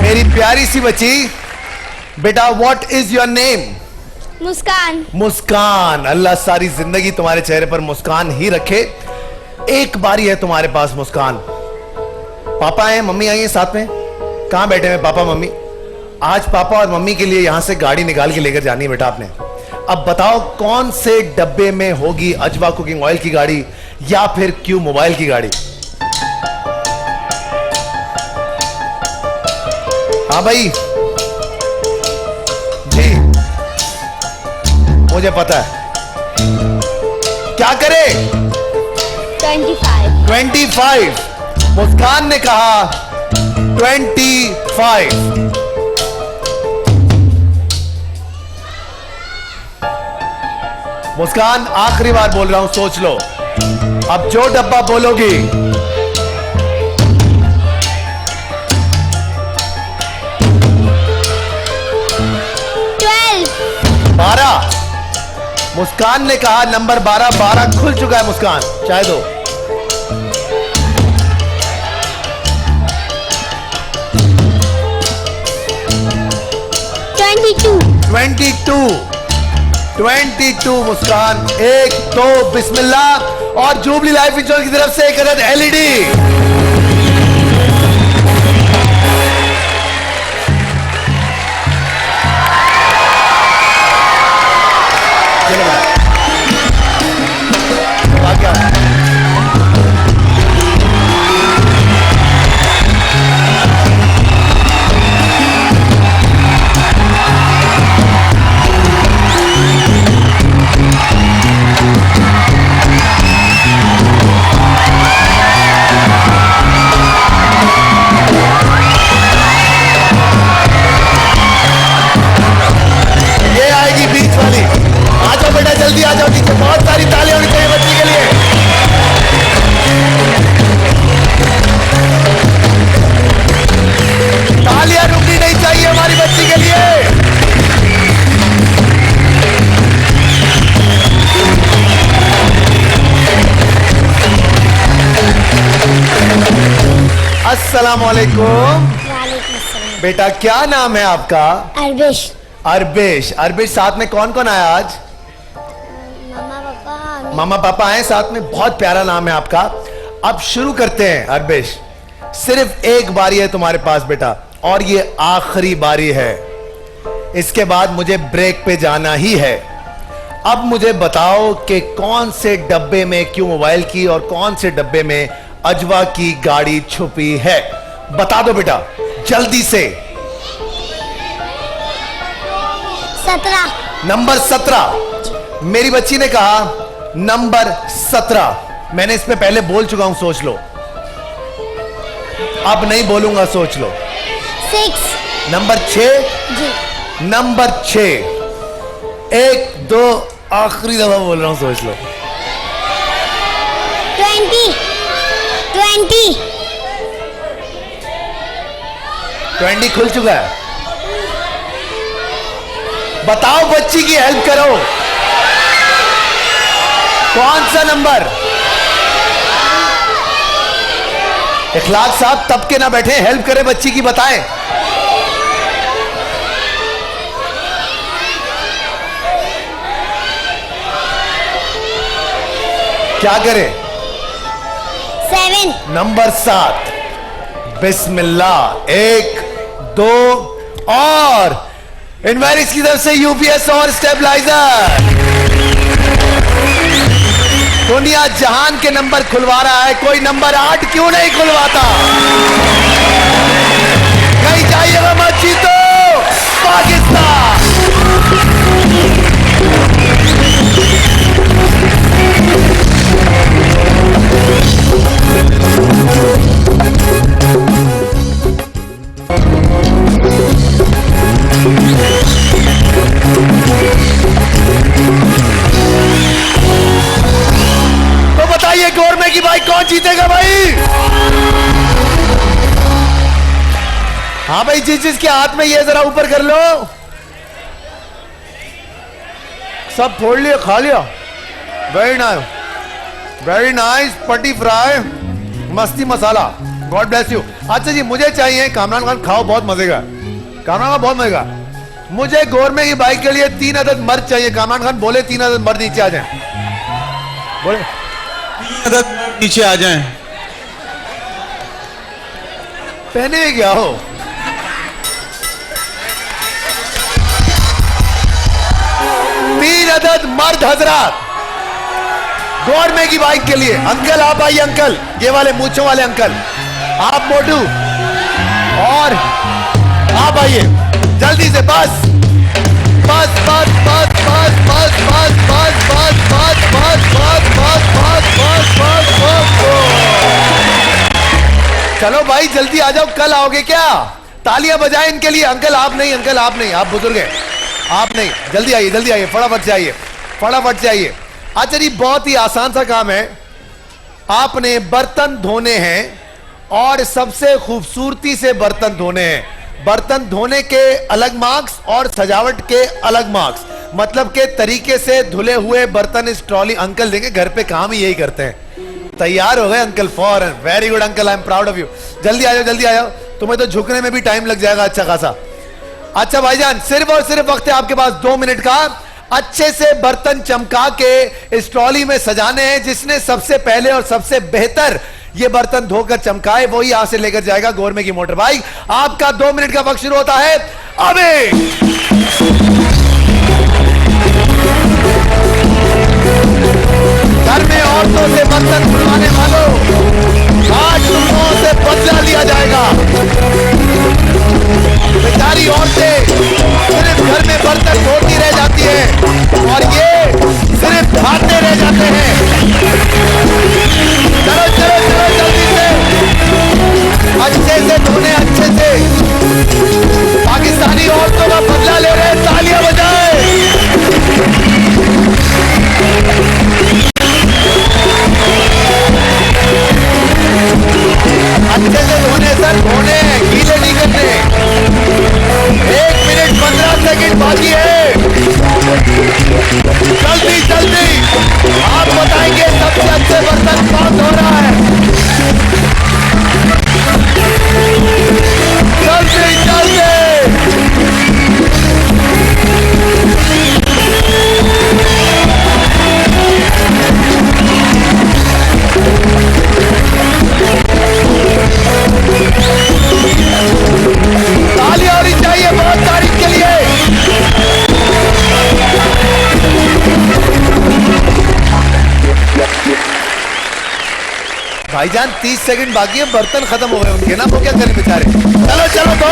मेरी प्यारी सी बच्ची, बेटा व्हाट इज योर नेम? मुस्कान। मुस्कान। अल्लाह सारी जिंदगी तुम्हारे चेहरे पर मुस्कान ही रखे। एक बारी है तुम्हारे पास मुस्कान। पापा हैं, मम्मी आई है साथ में। कहां बैठे हैं पापा मम्मी? आज पापा और मम्मी के लिए यहां से गाड़ी निकाल के लेकर जानी है बेटा आपने। अब बताओ कौन से डब्बे में होगी अजवा कुकिंग ऑयल की गाड़ी या फिर क्यू मोबाइल की गाड़ी? हाँ भाई जी, मुझे पता है। क्या करे? 25। 25। मुस्कान ने कहा 25। मुस्कान आखिरी बार बोल रहा हूं, सोच लो। अब जो डब्बा बोलोगी 12। मुस्कान ने कहा नंबर 12। 12 खुल चुका है मुस्कान, चाहे दो। ट्वेंटी टू मुस्कान। 1 2 बिस्मिल्लाह। और जुबली लाइफ इंश्योरेंस की तरफ से एक अदद एलईडी। जल्दी आ जाओ नीचे, बहुत सारी तालियां होनी चाहिए बच्ची के लिए। तालियां रुकनी नहीं चाहिए हमारी बच्ची के लिए। अस्सलाम वालेकुम। बेटा क्या नाम है आपका? अरबिश। अरबिश। अरबिश साथ में कौन कौन आया आज? मामा पापा आए साथ में। बहुत प्यारा नाम है आपका। अब शुरू करते हैं अरबिश। सिर्फ एक बारी है तुम्हारे पास बेटा, और ये आखिरी बारी है। इसके बाद मुझे ब्रेक पे जाना ही है। अब मुझे बताओ कि कौन से डब्बे में क्यू मोबाइल की और कौन से डब्बे में अजवा की गाड़ी छुपी है। बता दो बेटा जल्दी से। 17। नंबर 17। मेरी बच्ची ने कहा नंबर 17। मैंने इसमें पहले बोल चुका हूं, सोच लो। अब नहीं बोलूंगा, सोच लो। 6। नंबर 6 जी। नंबर 6। 1 2 आखिरी दफा बोल रहा हूं, सोच लो। 20। 20 खुल चुका है। बताओ बच्ची की हेल्प करो। कौन सा नंबर? इखलाक साहब तब के ना बैठे, हेल्प करें बच्ची की, बताएं। क्या करें? 7। नंबर 7। बिस्मिल्लाह। 1 2 और इनवायरिस की तरफ से यूपीएस और स्टेबलाइजर। दुनिया जहान के नंबर खुलवा रहा है, कोई नंबर 8 क्यों नहीं खुलवाता? कहीं जाइएगा मत, जीतो पाकिस्तान। जीतेगा भाई? हाँ भाई, जिस जिसके हाथ में ये जरा ऊपर कर लो। सब फोड़ लिया, खा लिया। Very nice, very nice. पटी फ्राई, मस्ती मसाला। God bless you. अच्छा जी, मुझे चाहिए कामरान खान, खाओ, बहुत मजे का। कामरान खान बहुत मजे का। मुझे गोरमे की बाइक के लिए 3 अदद मर्द चाहिए। कामरान खान बोले 3 अदद मर्द नीचे आ जाएं। बोले 3 अदद नीचे आ जाएं। पहने क्या हो? तीन अदद मर्द हजरात गोरमे की बाइक के लिए। अंकल आप आइए, अंकल, ये वाले मूंछों वाले अंकल, आप मोटू, और आप आइए जल्दी से। बस बस बस बस बस बस बस बस बस बस बस बस बस बस बस बस। चलो भाई जल्दी आ जाओ, कल आओगे क्या? तालियां बजाएं इनके लिए। अंकल आप नहीं, अंकल आप नहीं, आप बुजुर्ग हैं, आप नहीं। जल्दी आइए, जल्दी आइए, फटाफट से आइए, फटाफट से आइए। अच्छा जी, बहुत ही आसान सा काम है। आपने बर्तन धोने हैं और सबसे खूबसूरती से बर्तन धोने हैं। बर्तन धोने के अलग मार्क्स और सजावट के अलग मार्क्स, मतलब के तरीके से धुले हुए बर्तन इस ट्रॉली अंकल देंगे। घर पे काम ही यही करते हैं। तैयार हो गए अंकल फौरन? Very good uncle, I am proud of you. जल्दी आ जाओ, जल्दी आ जाओ, तुम्हें तो झुकने में भी टाइम लग जाएगा अच्छा खासा। अच्छा भाईजान, सिर्फ और सिर्फ वक्त है आपके पास 2 मिनट का। अच्छे से बर्तन चमका के इस ट्रॉली में सजाने हैं। जिसने सबसे पहले और सबसे बेहतर ये बर्तन धोकर चमकाए वही यहां से लेकर जाएगा गोरमे की मोटर बाइक। आपका 2 मिनट का वक्त शुरू होता है अभी। घर में औरतों से बर्तन धुलवाने वालों, आज तुमों से बदला लिया जाएगा। बेचारी औरतें सिर्फ घर में बर्तन धोती रह जाती है और ये सिर्फ खाते रह जाते हैं। चलो चलो चलो जल्दी से, अच्छे से धोने, अच्छे से। पाकिस्तानी औरतों का बदला ले रहे हैं, तालियां बजाएं। अच्छे से धोने सर, धोने, गीले नहीं करने। 1 मिनट 15 सेकंड बाकी है। जल्दी जल्दी आप बताएंगे सबसे अच्छे बर्तन कौन धो रहा है। जल्दी जल्दी। तालियां होनी चाहिए बहुत तारीफ के लिए। भाईजान 30 सेकंड बाकी है, बर्तन खत्म हो गए उनके ना, वो क्या करें बेचारे। चलो चलो दो।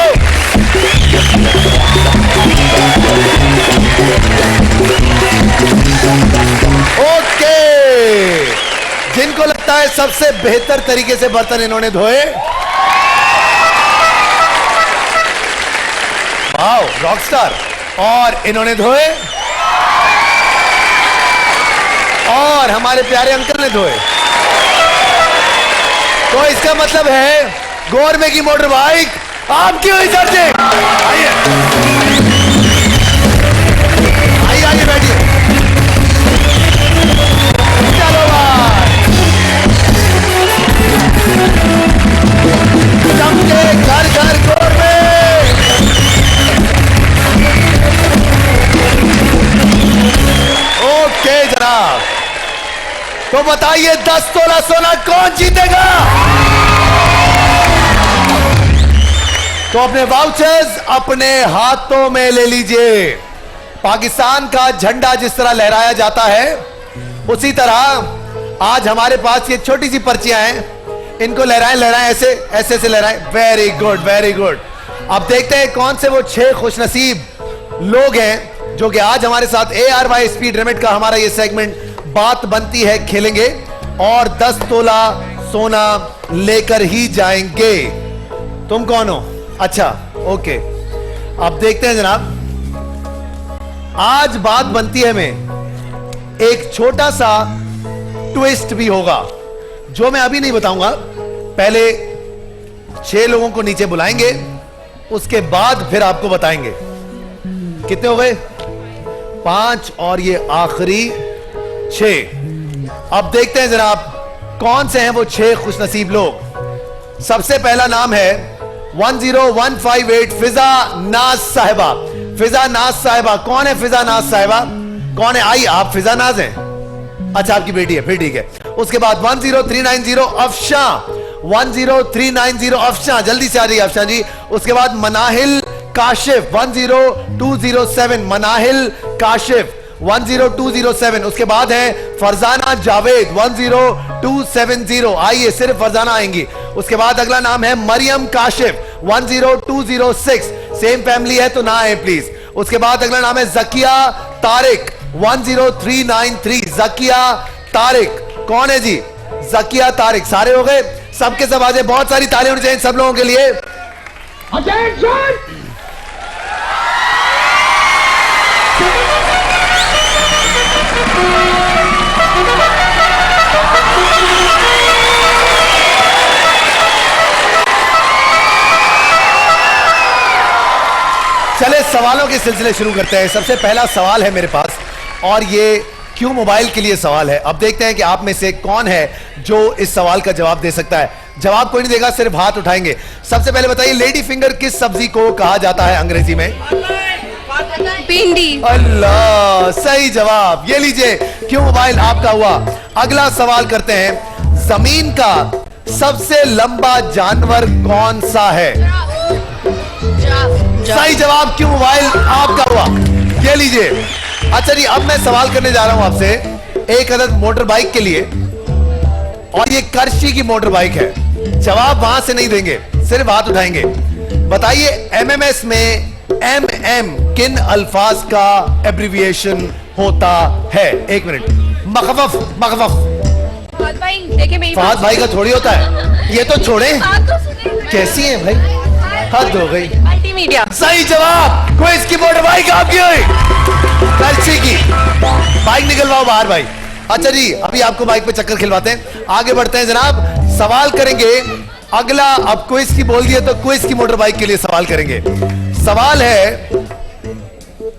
ओके, जिनको लगता है सबसे बेहतर तरीके से बर्तन इन्होंने धोए, वाओ रॉकस्टार, और इन्होंने धोए और हमारे प्यारे अंकल ने धोए, तो इसका मतलब है गोरमे की मोटर बाइक आपकी हुई सर से। आइए आइए आइए बैठिए। चलो भाई, चमके घर घर गोरमे। ओके जनाब, तो बताइए 10 तोला सोना कौन जीतेगा? तो अपने वाउचर्स अपने हाथों में ले लीजिए। पाकिस्तान का झंडा जिस तरह लहराया जाता है उसी तरह आज हमारे पास ये छोटी सी पर्चियां हैं, इनको लहराएं लहराएं, ऐसे ऐसे से लहराएं। Very good very good. अब देखते हैं कौन से वो 6 खुशनसीब लोग हैं जो कि आज हमारे साथ ARY स्पीड लिमिट का हमारा ये सेगमेंट बात बनती है खेलेंगे और 10 तोला सोना लेकर ही जाएंगे। तुम कौन हो? अच्छा ओके, अब देखते हैं जनाब। आज बात बनती है में एक छोटा सा ट्विस्ट भी होगा। जो मैं अभी नहीं बताऊंगा, पहले 6 लोगों को नीचे बुलाएंगे, उसके बाद फिर आपको बताएंगे। कितने हो गए? 5 और ये आखिरी 6। अब देखते हैं जनाब कौन से हैं वो 6 खुशनसीब लोग। सबसे पहला नाम है 10158 फिजा नाज साहिबा। फिजा नाज साहिबा कौन है? फिजा नाज साहिबा कौन है? आई आप फिजा नाज हैं? अच्छा आपकी बेटी है, फिर ठीक है। उसके बाद 10390 अफशा, 10390 अफशा, जल्दी से आ जाइए अफशा जी। उसके बाद मनाहिल काशिफ 10207, मनाहिल काशिफ 10207। उसके बाद है फरजाना जावेद 10270, आइए सिर्फ फरजाना आएंगी। उसके बाद अगला नाम है मरियम काशिफ 10206, सेम फैमिली है तो ना आए प्लीज। उसके बाद अगला नाम है जकिया तारिक 10393, जकिया तारिक कौन है जी? जकिया तारिक। सारे हो गए? सबके सब आ जाए, बहुत सारी तालियां होनी चाहिए सब लोगों के लिए। चले सवालों के सिलसिले शुरू करते हैं। सबसे पहला सवाल है मेरे पास और ये क्यों मोबाइल के लिए सवाल है। अब देखते हैं कि आप में से कौन है जो इस सवाल का जवाब दे सकता है। जवाब कोई नहीं देगा, सिर्फ हाथ उठाएंगे। सबसे पहले बताइए लेडी फिंगर किस सब्जी को कहा जाता है अंग्रेजी में? भिंडी। अल्लाह, सही जवाब। ये लीजिए क्यों मोबाइल आपका हुआ। अगला सवाल करते हैं, जमीन का सबसे लंबा जानवर कौन सा है? सही जवाब, क्यों मोबाइल आपका हुआ। ये लीजिए। अच्छा जी, अब मैं सवाल करने जा रहा हूं आपसे एक अदद मोटर बाइक के लिए, और ये कर्शी की मोटर बाइक है। जवाब वहां से नहीं देंगे, सिर्फ हाथ उठाएंगे। बताइए एमएमएस में एमएम किन अल्फाज का एब्रिविएशन होता है? 1 मिनट। मखफफ, मखफफ। फहद भाई देखे मेरी फहद भाई का थोड़ी होता है, ये तो छोड़े। कैसी है भाई, हद हो गई। मल्टीमीडिया। सही जवाब, क्विज की मोटर बाइक आपकी हुई, कर्ची की। बाइक निकलवाओ बाहर भाई। अच्छा जी, अभी आपको बाइक पे चक्कर खिलवाते हैं। आगे बढ़ते हैं जनाब, सवाल करेंगे अगला। अब क्विज की बोल दिया तो क्विज की मोटर बाइक के लिए सवाल करेंगे। सवाल है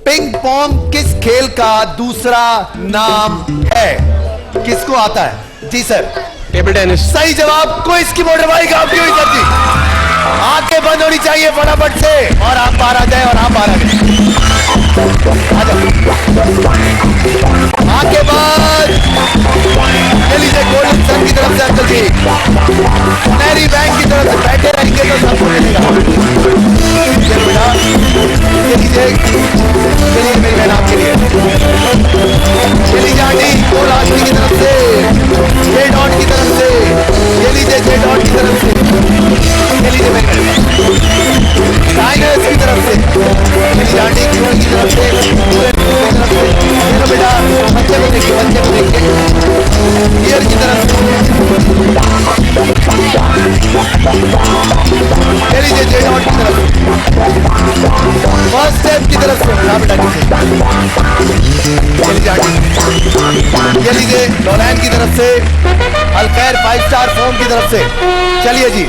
पिंग पोंग किस खेल का दूसरा नाम है? किसको आता है जी सर? Table tennis. सही जवाब, क्विज की मोटर बाइक आपकी हुई सर जी। आंखें बंद होनी चाहिए फटाफट से, और आप बाहर आ जाए, और आप बाहर आ जाए। आंखें बंद। ले लीजिए गोल्डन सन की तरफ से अंकल जी, नहरी बैंक की तरफ से। बैठे रहेंगे तो सबको मिलेगा। चलो बेटा, ले लीजिए, चलिए मेरी बहन आपके लिए। चली जानी दो राशि की तरफ से, जे डॉट की तरफ से। ये लीजिए जे डॉट की तरफ से, ये लीजिए मेरी टाइगर्स की तरफ से, मेरी जानी की तरफ से, बेटा बच्चे को देखिए, बच्चे को देखिए, ईयर की तरफ से। ये लीजिए जे डॉट की तरफ से, फर्स्ट स्टेप की तरफ से। बेटा ये लीजिए लोलैंड की तरफ से, अलखैर 5 स्टार फोम की तरफ से। चलिए जी,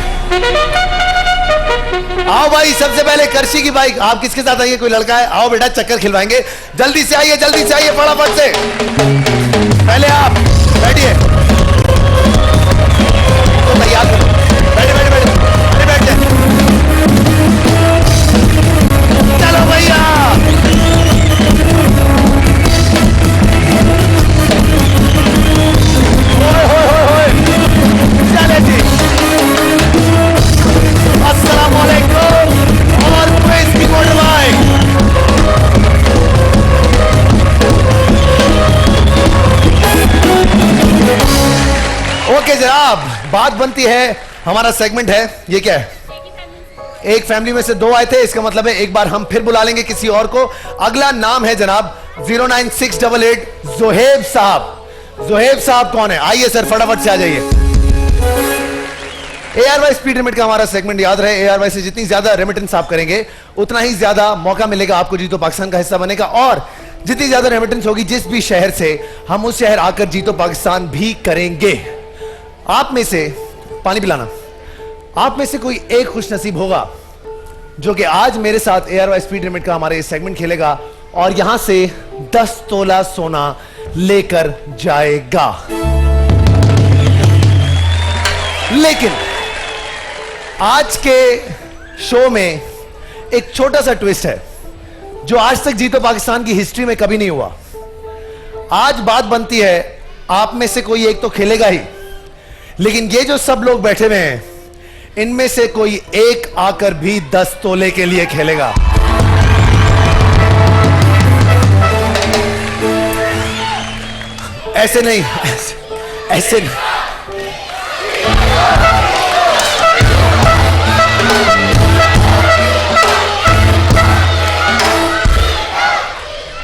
आओ भाई। सबसे पहले कर्शी की बाइक, आप किसके साथ आइए? कोई लड़का है? आओ बेटा, चक्कर खिलवाएंगे। जल्दी से आइए, जल्दी से आइए, फटाफट से। पहले आप बैठिए, तो तैयार करो। बैठे बैठे बैठे, अरे बैठ जाए। चलो भैया, चले जी। अस्सलाम वालेकुम, और क्विज की मोटर बाइक। ओके जनाब, बात बनती है, हमारा सेगमेंट है, ये क्या है? एक फैमिली में से 2 आए थे, इसका मतलब है एक बार हम फिर बुला लेंगे किसी और को। अगला नाम है जनाब 09688 जोहेब साहब। जोहेब साहब कौन है? आइए सर, फटाफट से आ जाइए। ARY स्पीड लिमिट का हमारा सेगमेंट याद रहे। ARY से जितनी ज्यादा रेमिटेंस आप करेंगे उतना ही ज्यादा मौका मिलेगा आपको जीतो पाकिस्तान का हिस्सा बनेगा, और जितनी ज्यादा रेमिटेंस होगी जिस भी शहर से, हम उस शहर आकर जीतो पाकिस्तान भी करेंगे। आप में से, पानी पिलाना, आप में से कोई एक खुशनसीब होगा जो कि आज मेरे साथ ARY स्पीड लिमिट का हमारे सेगमेंट खेलेगा और यहां से 10 तोला सोना लेकर जाएगा। लेकिन आज के शो में एक छोटा सा ट्विस्ट है जो आज तक जीतो पाकिस्तान की हिस्ट्री में कभी नहीं हुआ। आज बात बनती है आप में से कोई एक तो खेलेगा ही, लेकिन ये जो सब लोग बैठे हुए हैं इनमें से कोई एक आकर भी 10 तोले के लिए खेलेगा। ऐसे नहीं, ऐसे नहीं।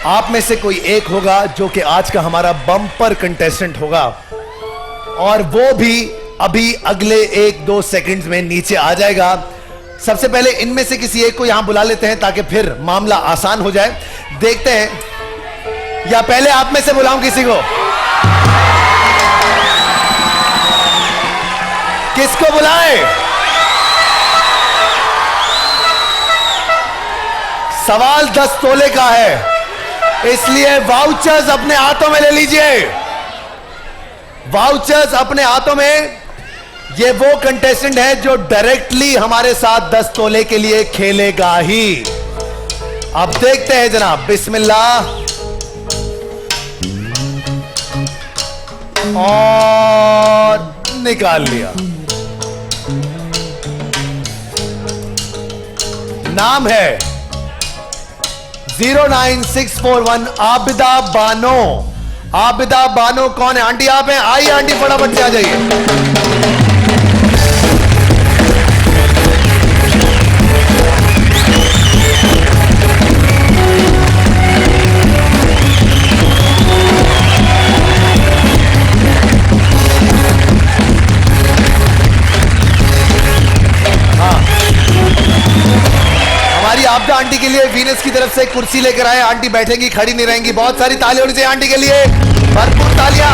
आप में से कोई एक होगा जो कि आज का हमारा बम्पर कंटेस्टेंट होगा और वो भी अभी अगले 1-2 सेकंड्स में नीचे आ जाएगा। सबसे पहले इनमें से किसी एक को यहां बुला लेते हैं ताकि फिर मामला आसान हो जाए। देखते हैं, या पहले आप में से बुलाऊं किसी को? किसको बुलाए? सवाल 10 तोले का है, इसलिए वाउचर्स अपने हाथों में ले लीजिए। वाउचर्स अपने हाथों में। ये वो कंटेस्टेंट है जो डायरेक्टली हमारे साथ 10 तोले के लिए खेलेगा ही। अब देखते हैं जनाब, बिस्मिल्लाह। और निकाल लिया। नाम है 09641 आबिदा बानो। आबिदा बानो कौन है? आंटी आप हैं? आइए आंटी, फटाफट से आ जाइए। हमारी आबिदा आंटी के लिए वीनस की तरफ से कुर्सी लेकर आए। आंटी बैठेंगी, खड़ी नहीं रहेंगी। बहुत सारी तालियां होनी चाहिए आंटी के लिए, भरपूर तालियां।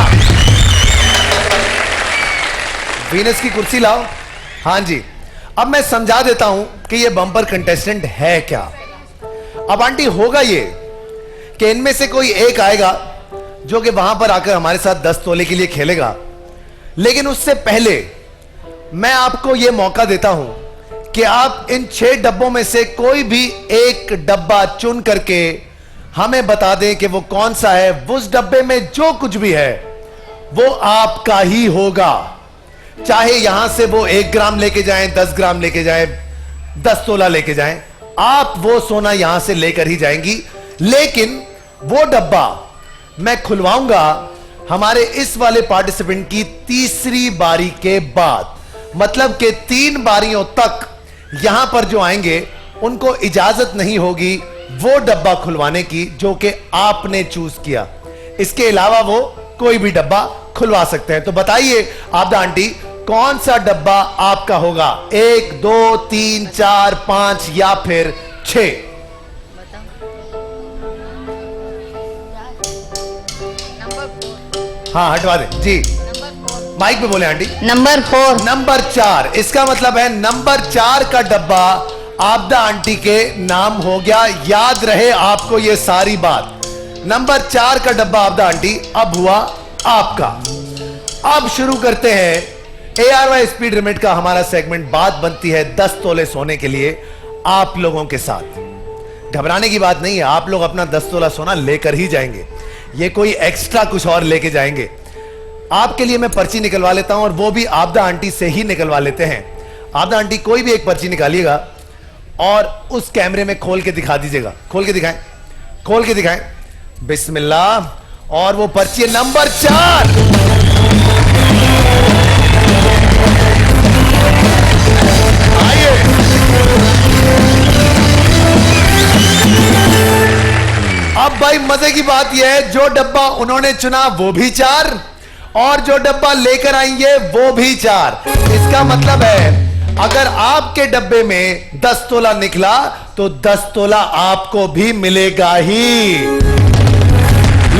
वीनस की कुर्सी लाओ। हाँ जी, अब मैं समझा देता हूं कि ये बम्पर कंटेस्टेंट है क्या। अब आंटी होगा ये कि इनमें से कोई एक आएगा जो कि वहां पर आकर हमारे साथ 10 तोले के लिए खेलेगा, लेकिन उससे पहले मैं आपको यह मौका देता हूं कि आप इन 6 डब्बों में से कोई भी एक डब्बा चुन करके हमें बता दें कि वो कौन सा है। उस डब्बे में जो कुछ भी है वो आपका ही होगा, चाहे यहां से वो 1 ग्राम लेके जाएं, 10 ग्राम लेके जाएं, 10 तोला लेके जाएं, आप वो सोना यहां से लेकर ही जाएंगी। लेकिन वो डब्बा मैं खुलवाऊंगा हमारे इस वाले पार्टिसिपेंट की तीसरी बारी के बाद। मतलब कि 3 बारियों तक यहां पर जो आएंगे उनको इजाजत नहीं होगी वो डब्बा खुलवाने की जो कि आपने चूज किया। इसके अलावा वो कोई भी डब्बा खुलवा सकते हैं। तो बताइए आबिदा आंटी, कौन सा डब्बा आपका होगा? 1, 2, 3, 4, 5 या फिर 6? हाँ हटवा दे जी, माइक पे बोले आंटी। नंबर 4। नंबर 4। इसका मतलब है नंबर 4 का डब्बा आबिदा आंटी के नाम हो गया। याद रहे आपको ये सारी बात। नंबर 4 का डब्बा आबिदा आंटी अब हुआ आपका। अब शुरू करते हैं ARY स्पीड लिमिट का हमारा सेगमेंट। बात बनती है 10 तोले सोने के लिए आप लोगों के साथ। घबराने की बात नहीं है, आप लोग अपना 10 तोला सोना लेकर ही जाएंगे। ये कोई एक्स्ट्रा कुछ और लेके जाएंगे। आपके लिए मैं पर्ची निकलवा लेता हूं और वो भी आबिदा आंटी से ही निकलवा लेते हैं। आबिदा आंटी कोई भी एक पर्ची निकालिएगा और उस कैमरे में खोल के दिखा दीजिएगा। खोल के दिखाएं, खोल के दिखाएं। बिस्मिल्लाह। और वो पर्ची है नंबर 4। आइए, अब भाई मजे की बात यह है, जो डब्बा उन्होंने चुना वो भी 4 और जो डब्बा लेकर आएंगे वो भी 4। इसका मतलब है अगर आपके डब्बे में 10 तोला निकला तो 10 तोला आपको भी मिलेगा ही,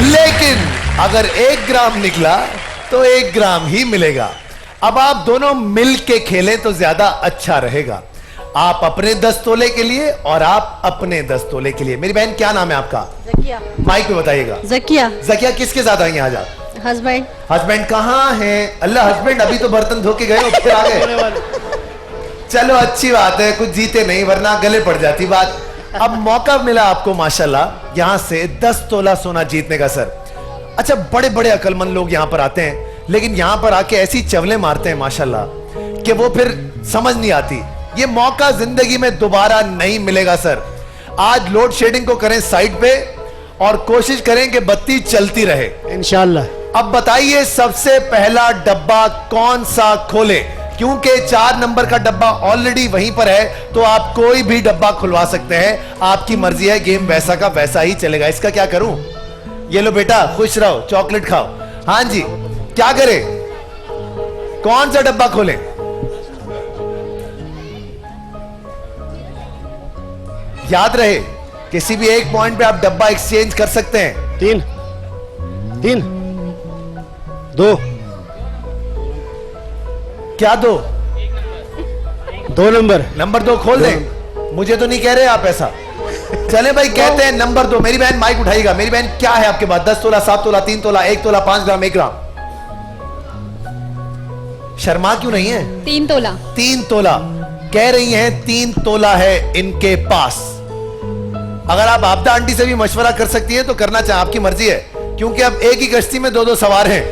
लेकिन अगर 1 ग्राम निकला तो 1 ग्राम ही मिलेगा। अब आप दोनों मिल के खेलें तो ज्यादा अच्छा रहेगा। आप अपने 10 तोले के लिए और आप अपने 10 तोले के लिए। मेरी बहन क्या नाम है आपका? जकिया। माइक पे बताइएगा। जकिया। जकिया किसके साथ आई हैं आज आप? हस्बैंड। हस्बैंड कहाँ हैं? अल्लाह, हस्बैंड अभी तो बर्तन धो के गए हो, फिर आ गए। चलो अच्छी बात है, कुछ जीते नहीं वरना गले पड़ जाती बात। अब मौका मिला आपको माशाल्लाह यहां से 10 तोला सोना जीतने का सर। अच्छा, बड़े बड़े अकलमंद लोग यहां पर आते हैं, लेकिन यहां पर आके ऐसी चवलें मारते हैं माशाल्लाह कि वो फिर समझ नहीं आती। ये मौका जिंदगी में दोबारा नहीं मिलेगा सर। आज लोड शेडिंग को करें साइड पे और कोशिश करें कि बत्ती चलती रहे इंशाल्लाह। अब बताइए सबसे पहला डब्बा कौन सा खोले? क्योंकि 4 नंबर का डब्बा ऑलरेडी वहीं पर है, तो आप कोई भी डब्बा खुलवा सकते हैं, आपकी मर्जी है। गेम वैसा का वैसा ही चलेगा। इसका क्या करूं? ये लो बेटा, खुश रहो, चॉकलेट खाओ। हाँ जी, क्या करें? कौन सा डब्बा खोलें? याद रहे, किसी भी एक पॉइंट पे आप डब्बा एक्सचेंज कर सकते हैं। 3 3 2 क्या दो? 2 नंबर। नंबर 2 खोल दें? मुझे तो नहीं कह रहे आप ऐसा। चले भाई, कहते हैं नंबर 2। मेरी बहन माइक उठाइएगा। मेरी बहन क्या है आपके पास? 10 तोला, 7 तोला, 3 तोला, 1 तोला, 5 ग्राम, 1 ग्राम? शर्मा क्यों नहीं है? 3 तोला। 3 तोला कह रही हैं, 3 तोला है इनके पास। अगर आप आपदा आंटी से भी मशवरा कर सकती हैं तो करना चाहे, आपकी मर्जी है, क्योंकि अब एक ही कश्ती में 2-2 सवार हैं।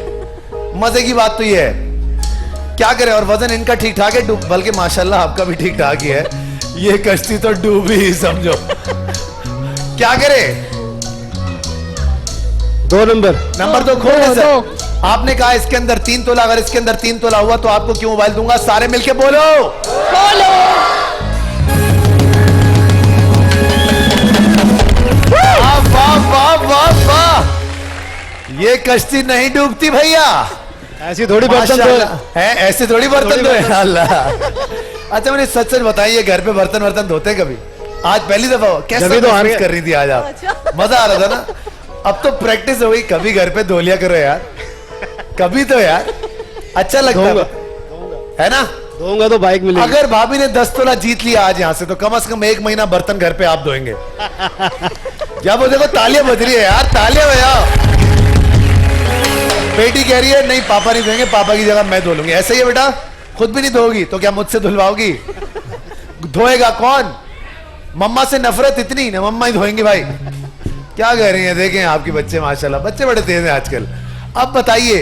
मजे की बात तो ये है। क्या करें? और वजन इनका ठीक ठाक है, बल्कि माशाल्लाह आपका भी ठीक ठाक ही है। ये कश्ती तो डूबी ही समझो। क्या करें? 2 नंबर। नंबर 2 खोल दे सर। आपने कहा इसके अंदर 3 तोला, अगर इसके अंदर 3 तोला हुआ तो आपको क्यों मोबाइल दूंगा? सारे मिलके बोलो, बोलो। वाह वाह वाह वाह, ये कश्ती नहीं डूबती भैया। ऐसी थोड़ी बर्तन माशाल्लाह। है ऐसे थोड़ी बर्तन धोए? अल्लाह। अच्छा मुझे सच सच बताइए, घर पे बर्तन वर्तन धोते हैं कभी? आज पहली दफा कैसे जब तो महसूस कर रही थी आज आप? मजा आ रहा था ना? अब तो प्रैक्टिस हो गई, कभी घर पे धो लिया करो यार, कभी तो यार अच्छा लगता है ना? दूंगा तो बाइक मिलेगी। अगर भाभी ने 10 तोला जीत लिया आज यहाँ से, तो कम से कम 1 महीना बर्तन घर पे आप धोएंगे। क्या वो देखो, तालियां बज रही है यार, तालियां बजाओ। बेटी कह रही है नहीं पापा नहीं धोएंगे, पापा की जगह मैं धो लूंगी। ऐसे ही है बेटा, खुद भी नहीं धोगी तो क्या मुझसे धुलवाओगी? धोएगा कौन? मम्मा से नफरत इतनी ना, मम्मा ही धोएंगे भाई। क्या कह रही हैं? देखें आपके बच्चे माशाल्लाह, बच्चे बड़े तेज हैं आजकल। अब बताइए,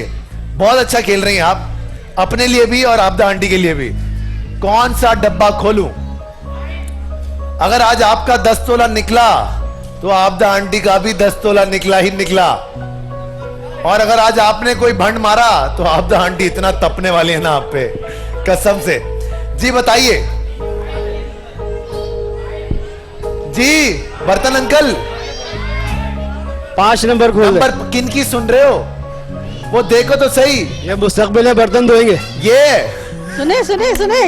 बहुत अच्छा खेल रही हैं आप, अपने लिए भी और आपदा आंटी के लिए भी। कौन सा डब्बा खोलूं? अगर आज आपका 10 तोला निकला तो आपदा आंटी का भी 10 तोला निकला ही निकला। और अगर आज आपने कोई भंड मारा तो आपदा आंटी इतना तपने वाली है ना आप पे, कसम से। जी बताइए जी, बर्तन अंकल 5 नंबर खोल दे। नंबर किन की सुन रहे हो? वो देखो तो सही। ये मुस्तकबिल है, बर्तन धोएंगे। ये सुने सुने सुने।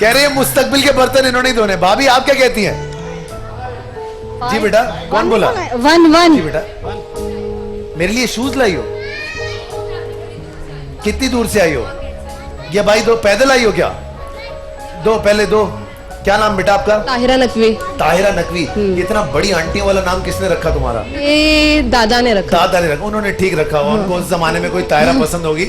कह रही है मुस्तकबिल के बर्तन इन्होंने ही धोने। भाभी आप क्या कहती हैं? जी बेटा, कौन बोला? 1 जी बेटा, मेरे लिए शूज लाई हो? कितनी दूर से आई हो? ये भाई दो पैदल आई हो क्या? दो पहले दो। क्या नाम बेटा आपका? ताहिरा नकवी। ताहिरा नकवी। इतना बड़ी आंटी वाला नाम किसने रखा तुम्हारा? ये दादा ने रखा। दादा ने रखा। उन्होंने ठीक रखा होगा, उनको उस जमाने में कोई ताहिरा पसंद होगी।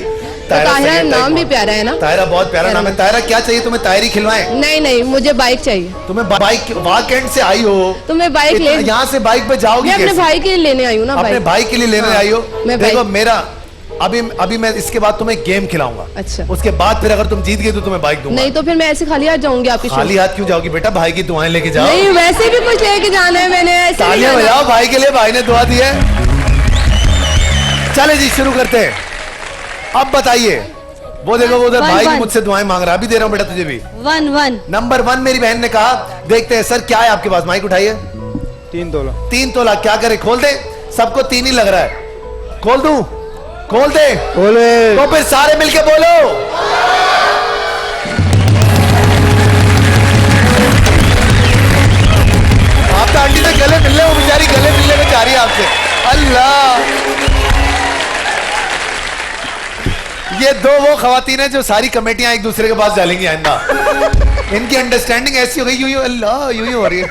ताहिरा सैयद नाम टाइप भी प्यारा है ना? ताहिरा बहुत प्यारा नाम है। ताहिरा क्या चाहिए तुम्हें? ताहिरी खिलवाएं? नहीं नहीं, मुझे बाइक चाहिए। तुम्हें बाइक? वाकएंड से आई हो तो मैं बाइक ले, यहाँ से बाइक पे जाओगी मैं अपने कैसे? भाई के लिए लेने आई हूँ ना। अपने भाई के लिए लेने आई हो? मैं देखो बाइक- मेरा अभी मैं इसके बाद तुम्हें गेम खिलाऊंगा। अच्छा। उसके बाद फिर अगर तुम जीत गए तो तुम्हें बाइक दूंगा। नहीं तो फिर मैं ऐसे खाली हाथ जाऊंगी आपकी शॉप। खाली हाथ क्यों जाओगी बेटा? भाई की दुआएं लेके जाओ। नहीं, वैसे भी कुछ लेके जाना है मैंने, ऐसे नहीं तालियां जाना। बजाओ भाई के लिए, भाई ने दुआ दी है। चले जी शुरू करते हैं। अब बताइए, वो देखो वो उधर भाई भी मुझसे दुआएं मांग रहा है। अभी दे रहा हूं बेटा तुझे भी। 1 नंबर 1 मेरी बहन ने कहा। देखते हैं सर क्या है आपके पास। माइक उठाइए। 3 तोला। 3 तोला। क्या करे? खोल दे? सबको 3 ही लग रहा है। खोल दूं? खोल दे? खोले। तो फिर सारे मिलके बोलो। आप तो आंटी से गले मिलने, वो बेचारी गले मिलने में चाह रही है आपसे। अल्लाह, ये दो वो खवातीन है जो सारी कमेटियां एक दूसरे के पास डालेंगी आइंदा। इनकी अंडरस्टैंडिंग ऐसी हो गई, यूं यूं अल्लाह यूं यूं हो रही है।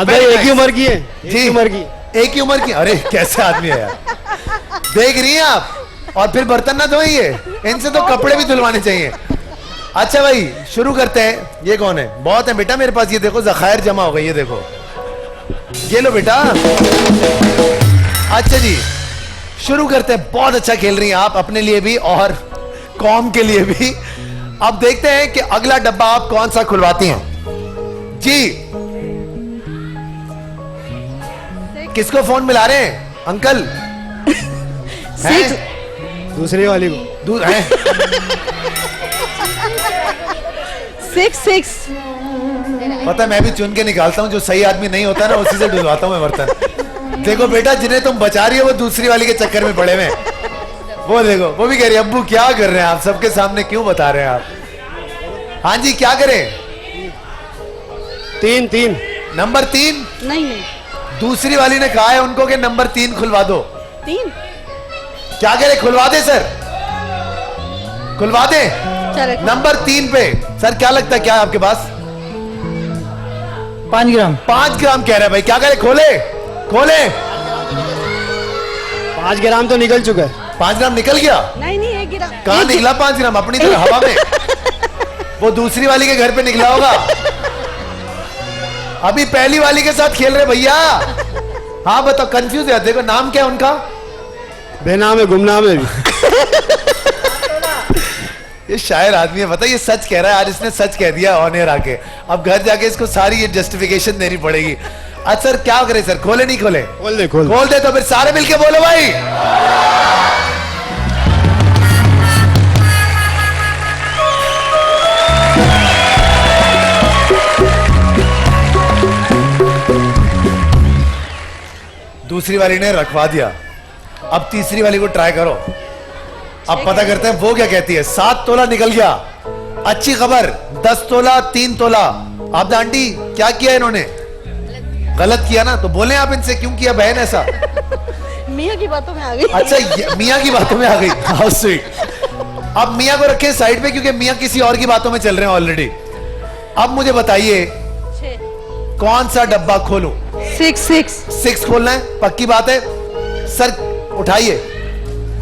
भाई एक ही उम्र की है, एक ही उम्र की। एक ही उम्र की, अरे कैसे आदमी है यार। देख रही हैं आप, और फिर बर्तन ना धोइए, इनसे तो कपड़े भी धुलवाने चाहिए। अच्छा भाई शुरू करते हैं। ये कौन है? बहुत है बेटा मेरे पास, ये देखो जखायर जमा हो गई, ये देखो, ये लो बेटा। अच्छा जी शुरू करते हैं। बहुत अच्छा खेल रही हैं आप, अपने लिए भी और कौम के लिए भी। अब देखते हैं कि अगला डब्बा आप कौन सा खुलवाती हैं जी। किसको फोन मिला रहे हैं अंकल? हैं? दूसरी वाली को। हैं? 6 पता है मैं भी चुन के निकालता हूँ, जो सही आदमी नहीं होता ना उसी से डुलवाता हूँ मैं बर्तन। देखो बेटा जिन्हें तुम बचा रही हो वो दूसरी वाली के चक्कर में पड़े हुए हैं। वो देखो वो भी कह रही है अब्बू क्या कर रहे हैं आप, सबके सामने क्यों बता रहे हैं आप? हाँ जी क्या करें? 3 नंबर 3। नहीं दूसरी वाली ने कहा है उनको कि नंबर 3 खुलवा दो। 3 क्या करें? खुलवा दे सर, खुलवा दे। चलो नंबर 3 पे सर क्या लगता है क्या है आपके पास? 5 ग्राम। 5 ग्राम कह रहे हैं भाई, क्या करें? खोले खोले। 5 ग्राम तो निकल चुका है। 5 ग्राम निकल गया? नहीं एक गिरा। कहां निकला 5 ग्राम? अपनी तरह हवा में। वो दूसरी वाली के घर पे निकला होगा। अभी पहली वाली के साथ खेल रहे भैया। हाँ बताओ, कंफ्यूज है। देखो नाम क्या है उनका? बेनाम है, गुमनाम है भी। ये शायर आदमी है, पता है ये सच कह रहा है। आज इसने सच कह दिया ऑन एयर आके। अब घर जाके इसको सारी ये जस्टिफिकेशन देनी पड़ेगी। अच्छा सर क्या करें सर, खोले नहीं खोले? खोल दे तो फिर सारे मिलके बोलो भाई। दूसरी वाली ने रखवा दिया, अब तीसरी वाली को ट्राई करो। अब पता करते हैं वो क्या कहती है। 7 तोला निकल गया, अच्छी खबर। 10 तोला 3 तोला। आप आंटी क्या किया इन्होंने? गलत किया ना, तो बोले आप इनसे क्यों किया बहन ऐसा? मियाँ की बातों में आ गई। अच्छा मियाँ की बातों में आ गई, हाउ स्वीट। अब मियाँ को रखे साइड पे क्योंकि मियाँ किसी और की बातों में चल रहे हैं ऑलरेडी। अब मुझे बताइए कौन सा डब्बा खोलूं? 6 खोलना है, पक्की बात है। सर उठाइए।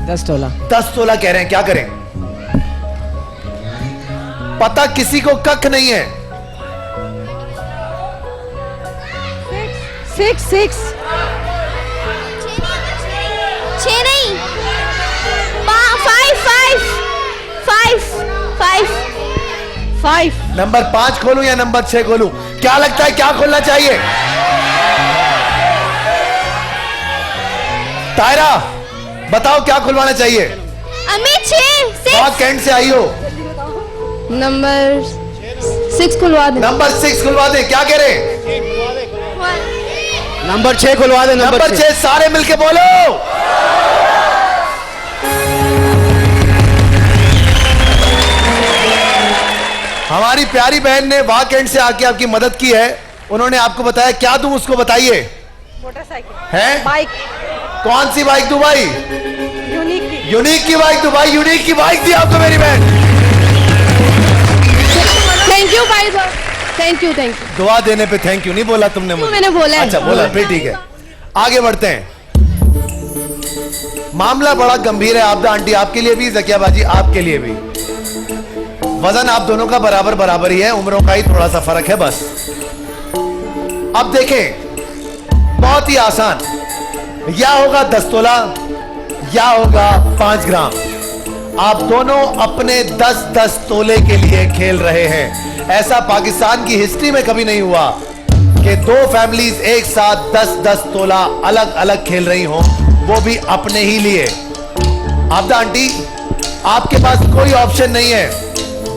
10 तोला। 10 तोला कह रहे हैं, क्या करें? पता किसी को कख नहीं है। 6 6 नहीं, 5 नंबर 5 खोलूं या नंबर 6 खोलूं? क्या लगता है क्या खोलना चाहिए? तायरा बताओ क्या खुलवाना चाहिए? अमित 6 बहुत कैंट से आई हो। नंबर 6 खुलवा दे। नंबर 6 खुलवा दे, क्या कह रहे? नंबर 6 खुलवा दे। नंबर 6 सारे मिलके बोलो। हमारी प्यारी बहन ने वाक एंड से आके आपकी मदद की है। उन्होंने आपको बताया, क्या दूं उसको बताइए? मोटरसाइकिल है? बाइक। कौन सी बाइक दूं भाई? यूनिक की बाइक दूं भाई। यूनिक की बाइक दी आपको मेरी बहन। थैंक यू भाई साहब, थैंक यू। दुआ देने पे थैंक यू नहीं बोला तुमने मुझे? मैंने बोला है। अच्छा बोला, फिर ठीक है। आगे बढ़ते हैं। मामला बड़ा गंभीर है आबदा आंटी, आपके लिए भी, जकिया बाजी आपके लिए भी। वजन आप दोनों का बराबर बराबर ही है, उम्रों का ही थोड़ा सा फर्क है बस। अब देखें बहुत ही आसान, या होगा 10 तोला या होगा 5 ग्राम। आप दोनों अपने 10-10 तोले के लिए खेल रहे हैं। ऐसा पाकिस्तान की हिस्ट्री में कभी नहीं हुआ कि 2 फैमिलीज एक साथ 10-10 तोला अलग अलग खेल रही हों, वो भी अपने ही लिए। आबदा आंटी आपके पास कोई ऑप्शन नहीं है,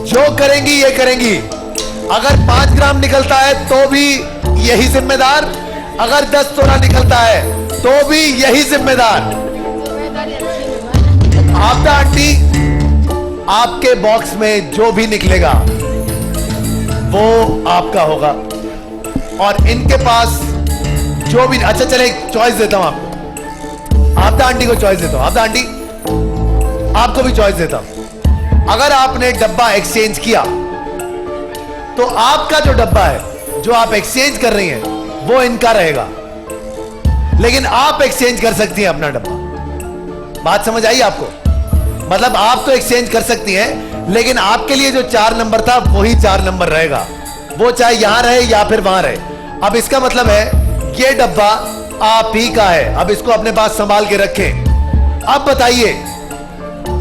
जो करेंगी ये करेंगी। अगर 5 ग्राम निकलता है तो भी यही जिम्मेदार, अगर 10 तोला निकलता है तो भी यही जिम्मेदार। आबदा आंटी आपके बॉक्स में जो भी निकलेगा वो आपका होगा, और इनके पास जो भी। अच्छा चले एक चॉइस देता हूं आपको, आबदा आंटी को चॉइस देता हूं। आबदा आंटी आपको भी चॉइस देता हूं। अगर आपने डब्बा एक्सचेंज किया तो आपका जो डब्बा है जो आप एक्सचेंज कर रही हैं वो इनका रहेगा, लेकिन आप एक्सचेंज कर सकती हैं अपना डब्बा। बात समझ आई आपको? मतलब आप तो एक्सचेंज कर सकती हैं, लेकिन आपके लिए जो 4 नंबर था वही 4 नंबर रहेगा, वो चाहे यहां रहे या फिर वहां रहे। अब इसका मतलब है ये डब्बा आप ही का है, अब इसको अपने पास संभाल के रखें। अब बताइए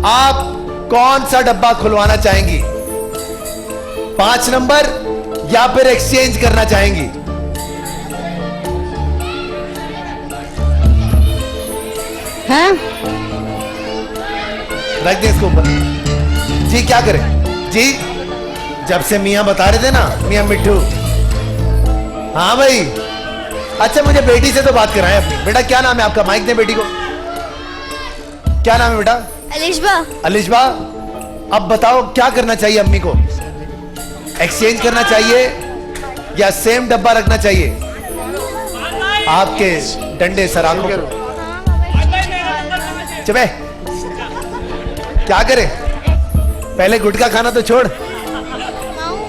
आप कौन सा डब्बा खुलवाना चाहेंगी, 5 नंबर या फिर एक्सचेंज करना चाहेंगी? हाँ रख दे इसको ऊपर। जी क्या करें जी? जब से मियां बता रहे थे ना, मियां मिट्ठू। हाँ भाई, अच्छा मुझे बेटी से तो बात कराएं अपनी। बेटा क्या नाम है आपका? माइक दे बेटी को। क्या नाम है बेटा? अलिशबा। अलिशबा, अब बताओ क्या करना चाहिए अम्मी को? एक्सचेंज करना चाहिए या सेम डब्बा रखना चाहिए? आपके डंडे सराखों को चुपे। क्या करें? पहले गुटखा खाना तो छोड़।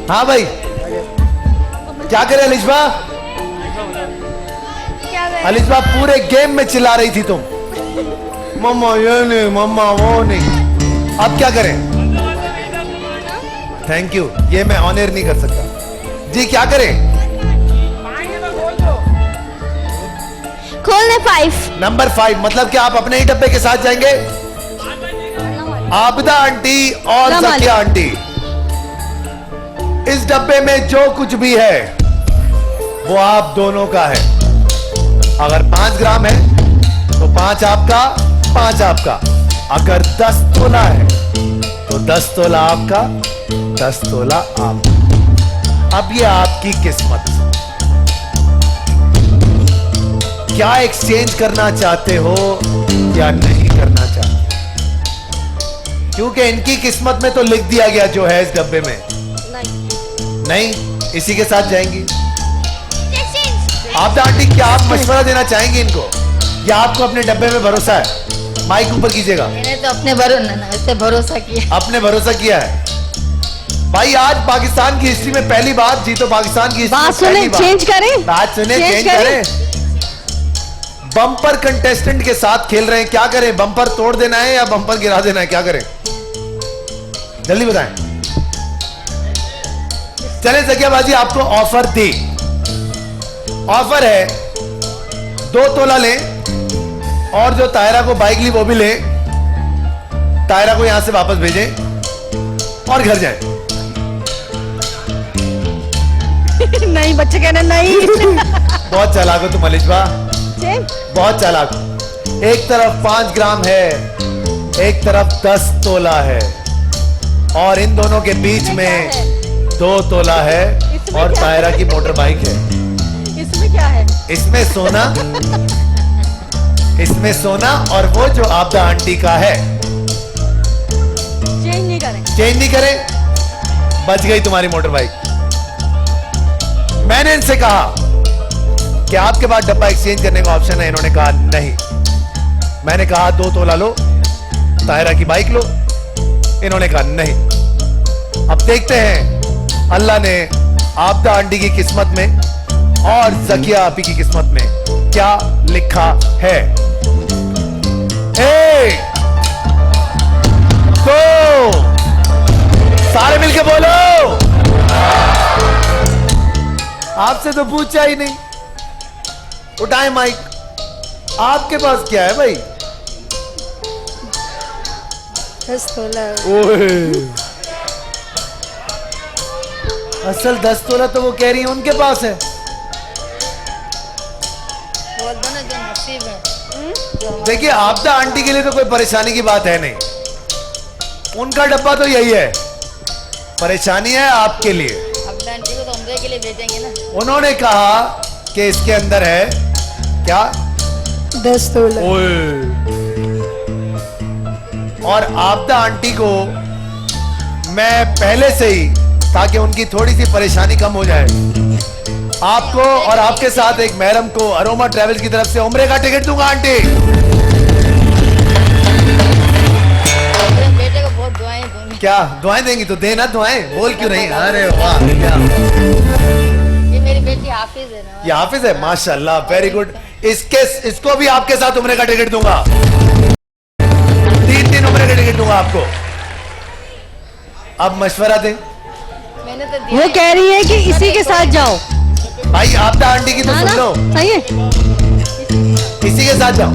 हाँ भाई, क्या करें अलिशबा? अलिशबा पूरे गेम में चिल्ला रही थी तुम, मम्मा ये नहीं, मम्मा वो नहीं। अब क्या करें? थैंक यू, ये मैं ऑनर नहीं कर सकता। जी क्या करें? खोलने 5। नंबर 5, मतलब कि आप अपने ही डब्बे के साथ जाएंगे? आबिदा आंटी और ज़किया आंटी, इस डब्बे में जो कुछ भी है वो आप दोनों का है। अगर 5 ग्राम है तो 5 आपका, 5 आपका। अगर 10 तोला है तो 10 तोला आपका, 10 तोला आपका। अब ये आपकी किस्मत, क्या एक्सचेंज करना चाहते हो या नहीं करना चाहते? क्योंकि इनकी किस्मत में तो लिख दिया गया जो है इस डब्बे में। नहीं, इसी के साथ जाएंगी। आप आंटी क्या आप मशवरा देना चाहेंगे इनको या आपको अपने डब्बे में भरोसा है? माइक ऊपर कीजिएगा। मैंने तो अपने भरोसा किया। अपने भरोसा किया है भाई। आज पाकिस्तान की हिस्ट्री में पहली बार जीतो, पाकिस्तान की हिस्ट्री में पहली बार। चेंज करें, बात सुने, चेंज करें। बम्पर कंटेस्टेंट के साथ खेल रहे हैं, क्या करें? बम्पर तोड़ देना है या बम्पर गिरा देना है? क्या करें? जल्दी बताएं। चले जगियाबाजी, आपको ऑफर दी। ऑफर है 2 तोला लें और जो तायरा को बाइक ली वो भी लें। तायरा को यहां से वापस भेजें और घर जाएं। नहीं बच्चे कहना नहीं। बहुत चालाक हो तुम अलिशबा, बहुत चालाक हो। एक तरफ 5 ग्राम है, एक तरफ 10 तोला है, और इन दोनों के बीच में 2 तोला है और तायरा की मोटर बाइक है। इसमें क्या है? इसमें सोना, इसमें सोना और वो जो आबिदा आंटी का है। चेंज नहीं करें। चेंज नहीं करें? बच गई तुम्हारी मोटर बाइक। मैंने इनसे कहा कि आपके पास डब्बा एक्सचेंज करने का ऑप्शन है, इन्होंने कहा नहीं। मैंने कहा 2 तोला लो, तायरा की बाइक लो, इन्होंने कहा नहीं। अब देखते हैं अल्लाह ने आबिदा आंटी की किस्मत में और ज़किया आपी की किस्मत में क्या लिखा है। 1 2, सारे मिलके बोलो। आपसे तो पूछा ही नहीं। उठाए माइक। आपके पास क्या है भाई? 10 तोला। असल 10 तोला तो वो कह रही है उनके पास है। देखिए आबिदा आंटी के लिए तो कोई परेशानी की बात है नहीं, उनका डब्बा तो यही है। परेशानी है आपके लिए। आबिदा आंटी को तो उम्रे के लिए भेजेंगे ना। उन्होंने कहा कि इसके अंदर है क्या? 10 तोला। और आबिदा आंटी को मैं पहले से ही, ताकि उनकी थोड़ी सी परेशानी कम हो जाए, आपको और आपके साथ एक महरम को अरोमा ट्रैवल्स की तरफ से उम्रे का टिकट दूंगा। आंटी बेटे को बहुत दुआएं दूंगी। क्या दुआएं देंगी तो देना दुआएं, बोल क्यों नहीं? अरे वाह, क्या ये मेरी बेटी हाफिज है ना। ये हाफिज है, माशाल्लाह, वेरी गुड। इसको भी आपके साथ उम्रे का टिकट दूंगा, 3 उम्रे का टिकट दूंगा आपको। अब मशवरा दें। मैंने तो दिया वो कह रही है कि इसी के साथ जाओ। भाई आपदा आंटी की तो हाँ सुन लो, ना, सही है। इसी के साथ जाओ।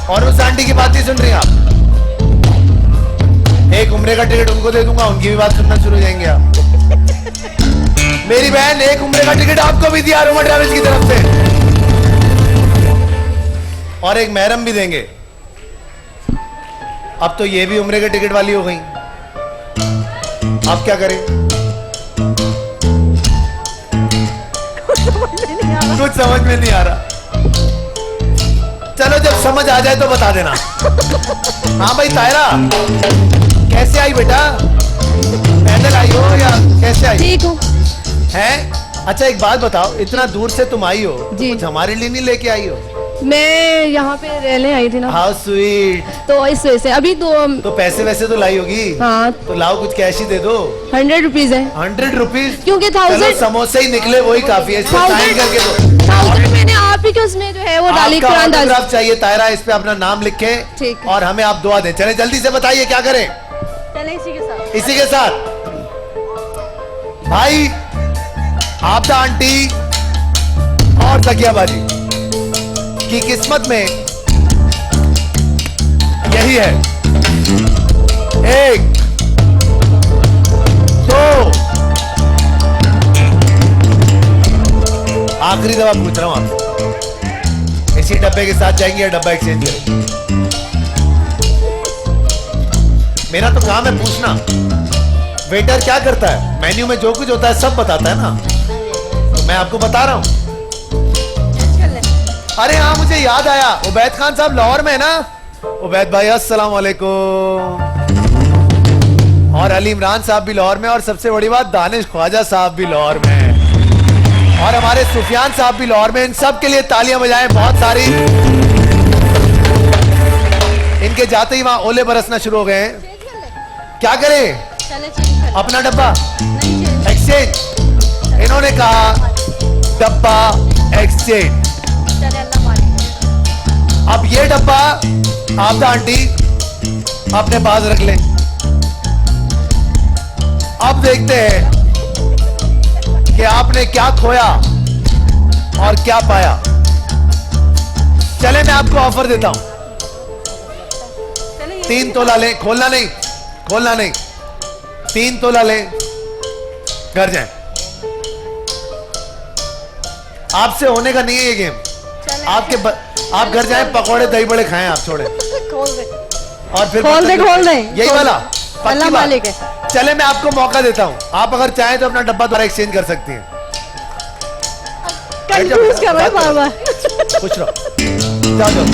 और उस आंटी की बात नहीं सुन रही आप? एक उम्रे का टिकट उनको दे दूंगा, उनकी भी बात सुनना शुरू हो जाएंगे आप। मेरी बहन, एक उम्रे का टिकट आपको भी दिया अरोमा ट्रैवल्स की तरफ से, और एक महरम भी देंगे। अब तो ये भी उम्रे के टिकट वाली हो गई, अब क्या करें? कुछ समझ में नहीं आ रहा। चलो जब समझ आ जाए तो बता देना। हाँ भाई तायरा, कैसे आई बेटा? पैदल आई हो या कैसे आई? ठीक हूँ हैं? अच्छा एक बात बताओ, इतना दूर से तुम आई हो तो जी। कुछ हमारे लिए नहीं लेके आई हो? मैं यहाँ पे रहने आई थी ना, हाउ स्वीट। तो इस वजह से अभी तो पैसे वैसे तो लाई होगी? हाँ तो लाओ कुछ कैश ही दे दो। 100 रुपीज है 100 रुपीज? क्योंकि 1000 समोसे ही निकले वही काफी है, इसमें साइन करके दो। 1000 मैंने आप ही के उसमें जो है वो डाली आपका कुरान दास। ऑटोग्राफ चाहिए तायरा, इस पे अपना नाम लिखे ठीक है। और हमें आप दुआ दें। चले जल्दी से बताइए क्या करें? चले इसी के साथ। इसी के साथ भाई आपदा आंटी और तकिया बाजी की किस्मत में यही है। 1 2 आखिरी दफा पूछ रहा हूं आपसे, इसी डब्बे के साथ जाएंगे या डब्बा एक्सचेंज करेंगे? मेरा तो काम है पूछना। वेटर क्या करता है? मेन्यू में जो कुछ होता है सब बताता है ना, तो मैं आपको बता रहा हूं। अरे हाँ, मुझे याद आया, उबैद खान साहब लाहौर में है ना? उबैद भाई अस्सलाम वालेकुम। और अली इमरान साहब भी लाहौर में, और सबसे बड़ी बात दानिश ख्वाजा साहब भी लाहौर में, और हमारे सुफियान साहब भी लाहौर में। इन सब के लिए तालियां बजाएं बहुत सारी। इनके जाते ही वहां ओले बरसना शुरू हो गए हैं। क्या करें? अपना डब्बा एक्सचेंज? इन्होंने कहा डब्बा एक्सचेंज। अब ये डब्बा आपदा आंटी अपने पास रख ले। अब देखते हैं कि आपने क्या खोया और क्या पाया। चले मैं आपको ऑफर देता हूं, 3 तोला ले, खोलना नहीं, खोलना नहीं, 3 तोला ले, घर जाए। आपसे होने का नहीं है ये गेम। आप घर जाएं, पकौड़े दही बड़े खाएं, आप छोड़े और फिर खोल दे यही वाला पक्की अल्लाह बात। मालिक है। चले मैं आपको मौका देता हूं, आप अगर चाहें तो अपना डब्बा दोबारा एक्सचेंज कर सकती हैं। कंफ्यूज कर रहे हैं बार-बार। पूछ रहा जाओ।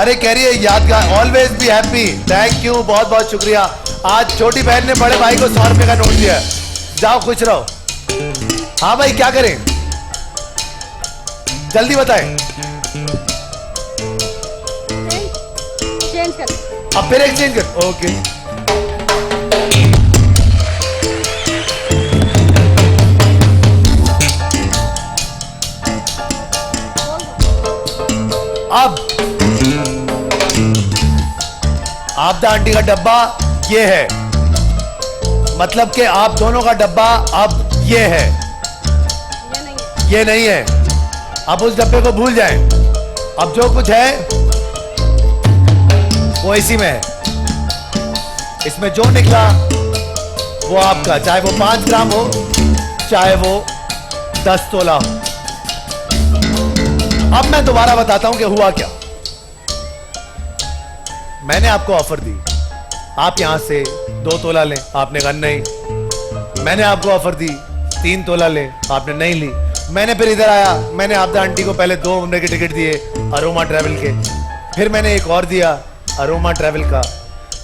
अरे कह रही है यादगार, always be happy. Thank you, बहुत बहुत शुक्रिया। आज छोटी बहन ने बड़े भाई को 100 रुपए का नोट दिया। जाओ खुश रहो। हाँ भाई क्या करें, जल्दी बताएं। चेंज कर। अब फिर एक्सचेंज कर। ओके अब आपदा आंटी का डब्बा ये है, मतलब कि आप दोनों का डब्बा अब ये है, ये नहीं है। अब उस डब्बे को भूल जाएं। अब जो कुछ है वो इसी में है। इसमें जो निकला वो आपका, चाहे वो 5 ग्राम हो, चाहे वो 10 तोला हो। अब मैं दोबारा बताता हूं कि हुआ क्या। मैंने आपको ऑफर दी, आप यहां से 2 तोला लें, आपने कहा नहीं। मैंने आपको ऑफर दी 3 तोला लें, आपने नहीं ली। मैंने फिर इधर आया, मैंने आपदा आंटी को पहले 2 उम्रे के टिकट दिए अरोमा ट्रैवल के, फिर मैंने एक और दिया अरोमा ट्रैवल का,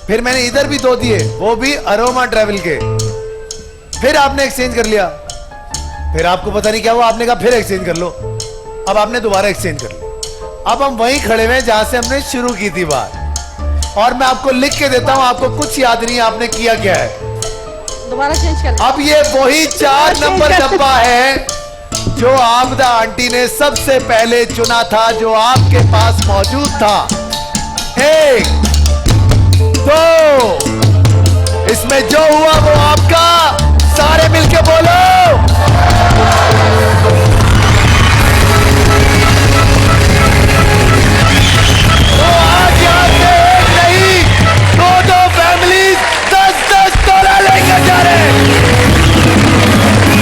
फिर मैंने इधर भी 2 दिए, वो भी अरोमा ट्रैवल के। फिर आपने एक्सचेंज कर लिया, फिर आपको पता नहीं क्या हुआ, आपने कहा फिर एक्सचेंज कर लो। अब आपने दोबारा एक्सचेंज कर लिया। अब हम वहीं खड़े हुए जहां से हमने शुरू की थी बात। और मैं आपको लिख के देता हूं, आपको कुछ याद नहीं है आपने किया क्या है। दोबारा चेंज कर। अब ये वही 4 नंबर डब्बा है जो आबदा आंटी ने सबसे पहले चुना था, जो आपके पास मौजूद था। 1 2, इसमें जो हुआ वो आपका, सारे मिलके बोलो। तो आज यहाँ से एक नहीं, 2 फैमिली 10-10 तोला लेकर जा रहे हैं।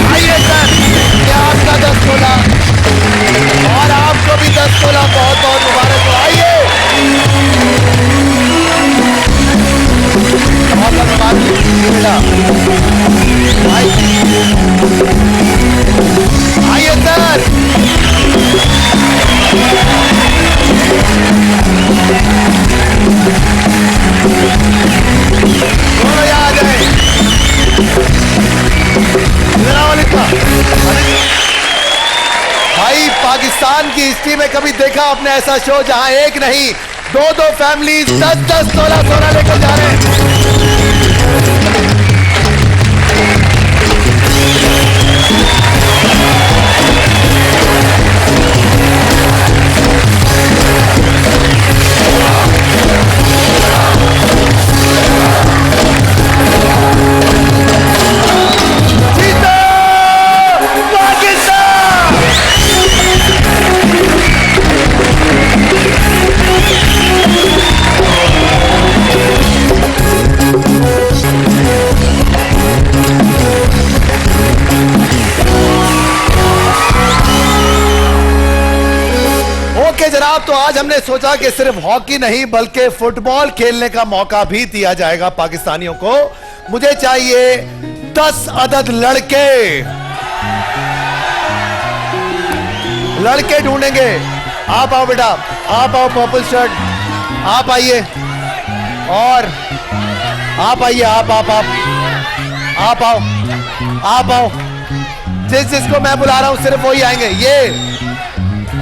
आइए सर, ये आपका 10 तोला और आपको भी 10 तोला, बहुत बहुत मुबारक हो। आइए, बहुत धन्यवाद बेटा। आइए सर, दोनों यहाँ आ जाए। भाई, पाकिस्तान की हिस्ट्री में कभी देखा आपने ऐसा शो जहां एक नहीं 2 फैमिली 10-10 तोला सोना लेकर जा रहे हैं। जनाब, तो आज हमने सोचा कि सिर्फ हॉकी नहीं बल्कि फुटबॉल खेलने का मौका भी दिया जाएगा पाकिस्तानियों को। मुझे चाहिए 10 अदद लड़के ढूंढेंगे। आप आओ बेटा, आप आओ, पर्पल शर्ट आप आइए, और आप आइए, आप आओ। जिसको मैं बुला रहा हूं सिर्फ वही आएंगे। ये,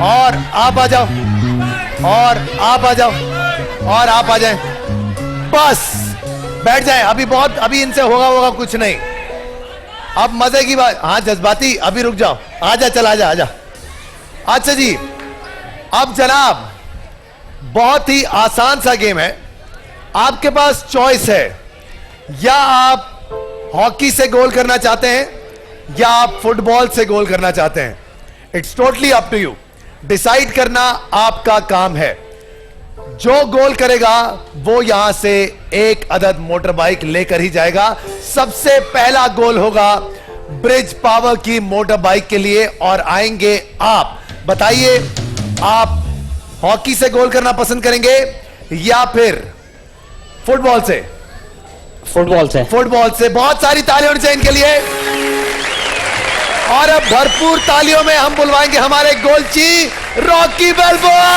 और आप आ जाओ, और आप आ जाओ, और आप आ जाएं। बस बैठ जाएं। अभी इनसे होगा कुछ नहीं। अब मजे की बात, हाँ जज्बाती, अभी रुक जाओ। आजा, चल आजा। अच्छा जी, अब जनाब बहुत ही आसान सा गेम है। आपके पास चॉइस है, या आप हॉकी से गोल करना चाहते हैं या आप फुटबॉल से गोल करना चाहते हैं। It's totally up to you. Decide करना आपका काम है। जो गोल करेगा वो यहां से 1 अदद मोटर बाइक लेकर ही जाएगा। सबसे पहला गोल होगा ब्रिज पावर की मोटर बाइक के लिए, और आएंगे आप। बताइए, आप हॉकी से गोल करना पसंद करेंगे या फिर फुटबॉल से? फुटबॉल से। बहुत सारी तालियां होनी चाहिए इनके लिए, और अब भरपूर तालियों में हम बुलवाएंगे हमारे गोलची रॉकी बल्बोआ।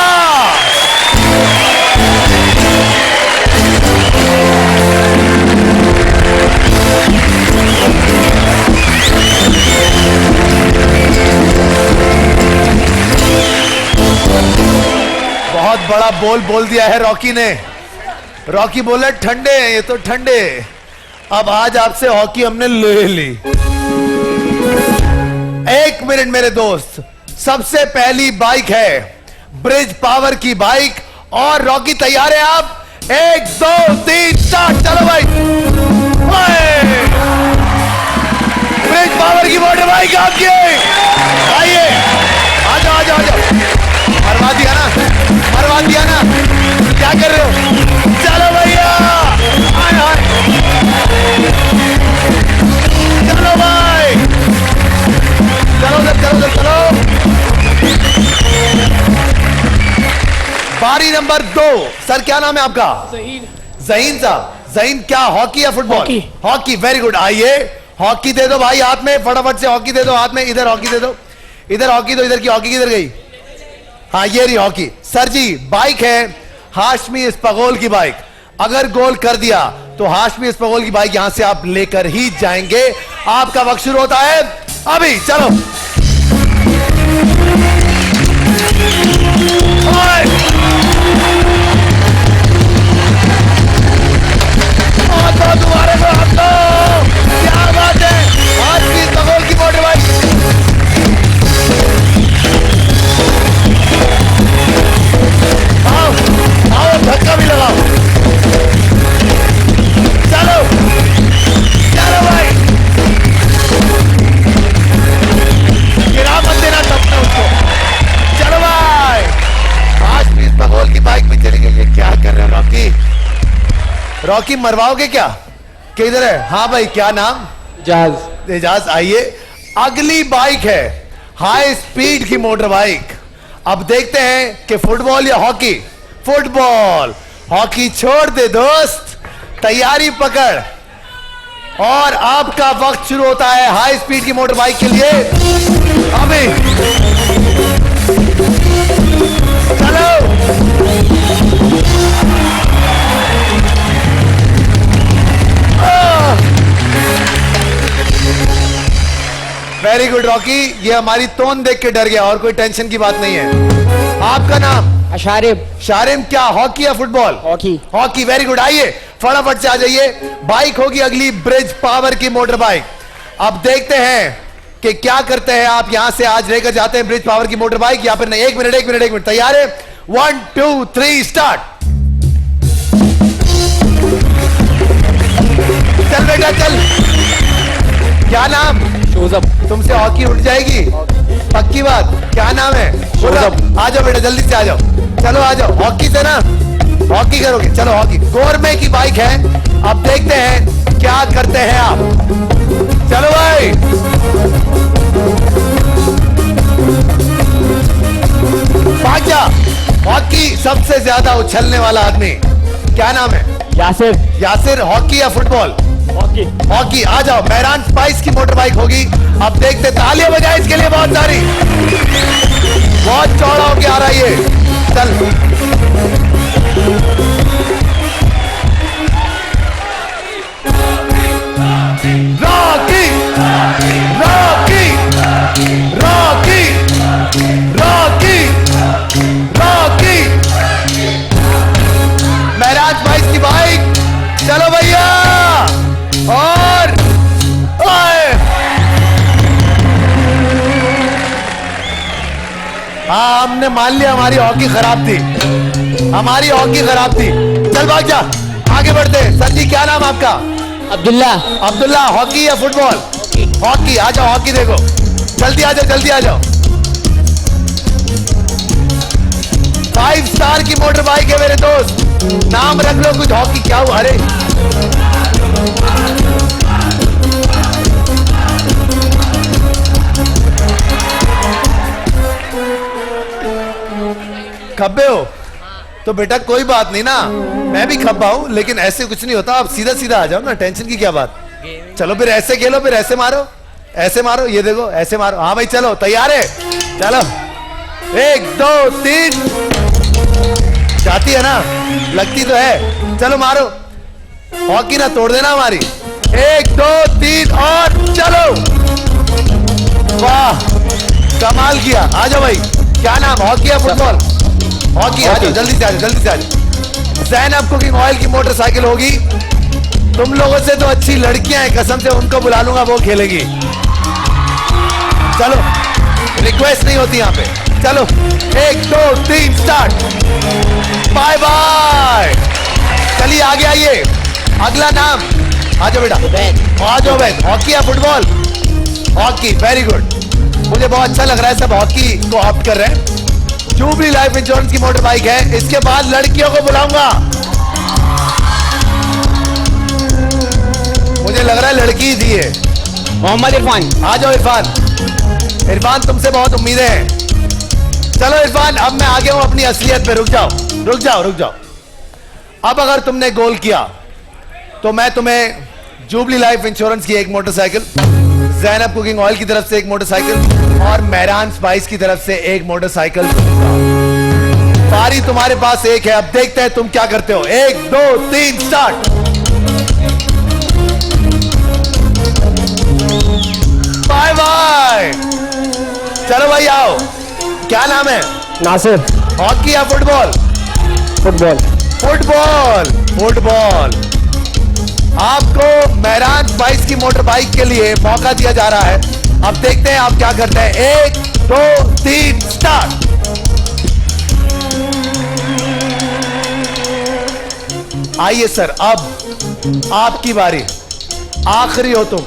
बहुत बड़ा बोल दिया है रॉकी ने। रॉकी बोला ठंडे हैं ये तो, ठंडे। अब आज आपसे हॉकी हमने ले ली। 1 मिनट मेरे दोस्त, सबसे पहली बाइक है ब्रिज पावर की बाइक, और रॉकी तैयार है आप? 1 2 3 4, चलो भाई। ब्रिज पावर की मोटर बाइक आपकी। आइए, आ जाओ। मरवा दिया ना, क्या कर रहे हो? चलो भैया, चलो भाई, चलो। बारी नंबर 2। सर क्या नाम है आपका? ज़हीन साहब। ज़हीन, क्या हॉकी या फुटबॉल? हॉकी। Very good. आइए, हॉकी दे दो भाई हाथ में, फटाफट से हॉकी दे दो हाथ में। इधर हॉकी दे दो, इधर हॉकी दो। इधर की हॉकी किधर गई? हाँ, ये रही हॉकी। सर जी, बाइक है हाशमी इस्पगोल की बाइक। अगर गोल कर दिया तो हाशमी इस्पगोल की बाइक यहां से आप लेकर ही जाएंगे। आपका वक्त शुरू होता है अभी। चलो, रॉकी मरवाओगे क्या? किधर है? हाँ भाई, क्या नाम? जहाज। एजाज, आइए। अगली बाइक है हाई स्पीड की मोटर बाइक। अब देखते हैं कि फुटबॉल या हॉकी। फुटबॉल। हॉकी छोड़ दे दोस्त, तैयारी पकड़, और आपका वक्त शुरू होता है हाई स्पीड की मोटर बाइक के लिए। अभी चलो। वेरी गुड रॉकी, ये हमारी टोन देख के डर गया, और कोई टेंशन की बात नहीं है। आपका नाम? शारिब। शारिम, क्या हॉकी या football? Hockey. Hockey, very good. आइए फटाफट से आ जाइए। बाइक होगी अगली ब्रिज पावर की मोटर बाइक। अब देखते हैं कि क्या करते हैं आप। यहां से आज लेकर जाते हैं ब्रिज पावर की मोटर बाइक या फिर नहीं? एक मिनट, तैयार है? 1 2 3 स्टार्ट। चल बेटा चल। क्या नाम? शोजब। तुमसे हॉकी उठ जाएगी, पक्की बात। क्या नाम है? आ जाओ बेटा, जल्दी से आ जाओ। चलो आ जाओ। हॉकी से ना, हॉकी करोगे? चलो हॉकी। गोरमे की बाइक है। अब देखते हैं क्या करते हैं आप। चलो भाई। भाग जा। हॉकी सबसे ज्यादा उछलने वाला आदमी, क्या नाम है? यासिर। यासिर, हॉकी या फुटबॉल? हॉकी। हॉकी। आ जाओ। मेहरान स्पाइस की मोटर बाइक होगी। अब देखते, तालियां बजाए इसके लिए बहुत सारी। बहुत चौड़ा होके आ रहा है ये। चल। Rocky Rocky Rocky Rocky Rocky. Mehran spice की बाइक। चलो भैया। और हाँ, हमने मान लिया हमारी हॉकी खराब थी, हमारी हॉकी खराब थी। चल भाग जा, आगे बढ़ते। सर जी, क्या नाम आपका? अब्दुल्ला। अब्दुल्ला, हॉकी या फुटबॉल? हॉकी। आ जाओ, हॉकी देखो। जल्दी आ जाओ, जल्दी आ जाओ। 5 स्टार की मोटर बाइक है मेरे दोस्त। नाम रख लो कुछ। हॉकी क्या हुआ? अरे खब्बे हो तो बेटा कोई बात नहीं ना, मैं भी खब्बा हूं, लेकिन ऐसे कुछ नहीं होता। आप सीधा सीधा आ जाओ ना, टेंशन की क्या बात। चलो फिर ऐसे खेलो, फिर ऐसे मारो, ऐसे मारो। ये देखो, ऐसे मारो। हाँ भाई चलो, तैयार है? चलो 1 2 3। जाती है ना, लगती तो है। चलो मारो, हॉकी ना तोड़ देना हमारी। 1 2 3 और चलो। वाह, कमाल किया। आ जाओ भाई। क्या नाम? हॉकी या फुटबॉल? हॉकी। आ जाओ, जल्दी से आ जाओ, जल्दी से आ जाओ। ज़ैनब कुकिंग ऑयल की मोटरसाइकिल होगी। तुम लोगों से तो अच्छी लड़कियां हैं, कसम से उनको बुला लूंगा, वो खेलेगी। चलो, रिक्वेस्ट नहीं होती यहाँ पे। चलो 1 2 3 स्टार्ट। Bye bye. चलिए आगे आइए। अगला नाम? आ जाओ बेटा, आ जाओ बैठ। हॉकी या फुटबॉल? Hockey, very good. मुझे बहुत अच्छा लग रहा है, सब हॉकी को ऑप्ट कर रहे हैं। जुबली लाइफ इंश्योरेंस की मोटर बाइक है। इसके बाद लड़कियों को बुलाऊंगा। मुझे लग रहा है लड़की ही है। मोहम्मद इरफान। आ जाओ इरफान। इरफान, तुमसे बहुत उम्मीदें हैं। चलो इरफान, अब मैं आ गया हूं अपनी असलियत पे। रुक जाओ रुक जाओ रुक जाओ। अब अगर तुमने गोल किया तो मैं तुम्हें जुबली लाइफ इंश्योरेंस की एक मोटरसाइकिल, ज़ैनब कुकिंग ऑयल की तरफ से एक मोटरसाइकिल और मेहरान स्पाइस की तरफ से एक मोटरसाइकिल। पारी तुम्हारे पास एक है। अब देखते हैं तुम क्या करते हो। 1 2 3 स्टार्ट। Bye bye. चलो भाई आओ। क्या नाम है? नासिर। हॉकी या फुटबॉल? फुटबॉल। फुटबॉल। फुटबॉल। आपको मेहरान स्पाइस की मोटर बाइक के लिए मौका दिया जा रहा है। अब देखते हैं आप क्या करते हैं। 1 2 3 स्टार्ट। आइए सर, अब आपकी बारी। आखिरी हो तुम,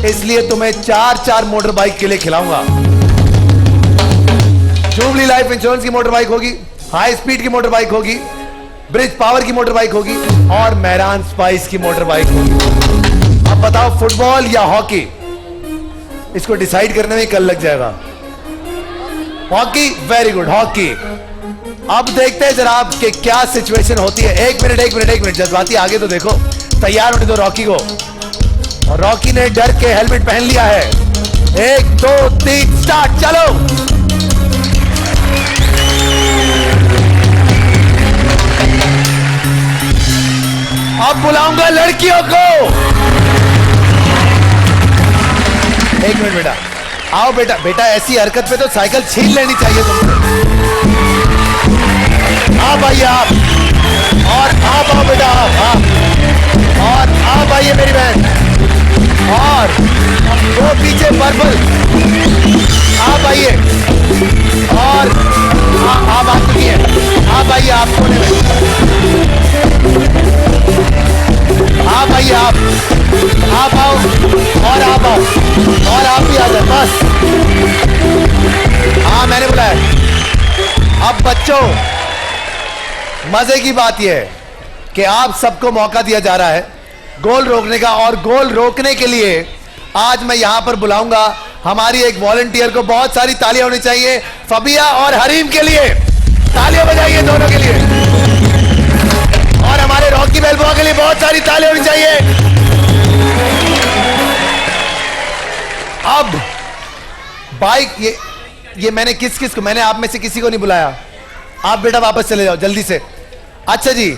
इसलिए तुम्हें 4 मोटर बाइक के लिए खिलाऊंगा। जुबली लाइफ इंश्योरेंस की मोटर बाइक होगी, हाई स्पीड की मोटर बाइक होगी, ब्रिज पावर की मोटर बाइक होगी और मेहरान स्पाइस की मोटर बाइक होगी। अब बताओ फुटबॉल या हॉकी? इसको डिसाइड करने में कल लग जाएगा। Hockey, very good, hockey. अब देखते हैं जरा कि क्या सिचुएशन होती है। एक मिनट जज्बाती आगे तो देखो, तैयार होने दो रॉकी को। और रॉकी ने डर के हेलमेट पहन लिया है। 1 2 3 स्टार्ट, चलो। अब बुलाऊंगा लड़कियों को। एक मिनट बेटा, आओ बेटा। बेटा ऐसी हरकत पे तो साइकिल छीन लेनी चाहिए तुमसे। आप आइए आप, और आप आओ बेटा आप, और आप आइए मेरी बहन, और वो पीछे पर्पल, आप आइए, और आप आ चुकी हैं, आप आइए आप कोने में, आप आइए आप आओ, और आप आओ, और आप भी आ जाए बस। हाँ मैंने बुलाया। अब बच्चों मजे की बात यह है कि आप सबको मौका दिया जा रहा है गोल रोकने का, और गोल रोकने के लिए आज मैं यहां पर बुलाऊंगा हमारी एक वॉलंटियर को। बहुत सारी तालियां होनी चाहिए फबिया और हरीम के लिए, तालियां बजाइए दोनों के लिए। और हमारे रॉकी बेलबुआ के लिए बहुत सारी तालियां होनी चाहिए। अब बाइक, ये मैंने किस को, मैंने आप में से किसी को नहीं बुलाया। आप बेटा वापस चले जाओ जल्दी से। अच्छा जी,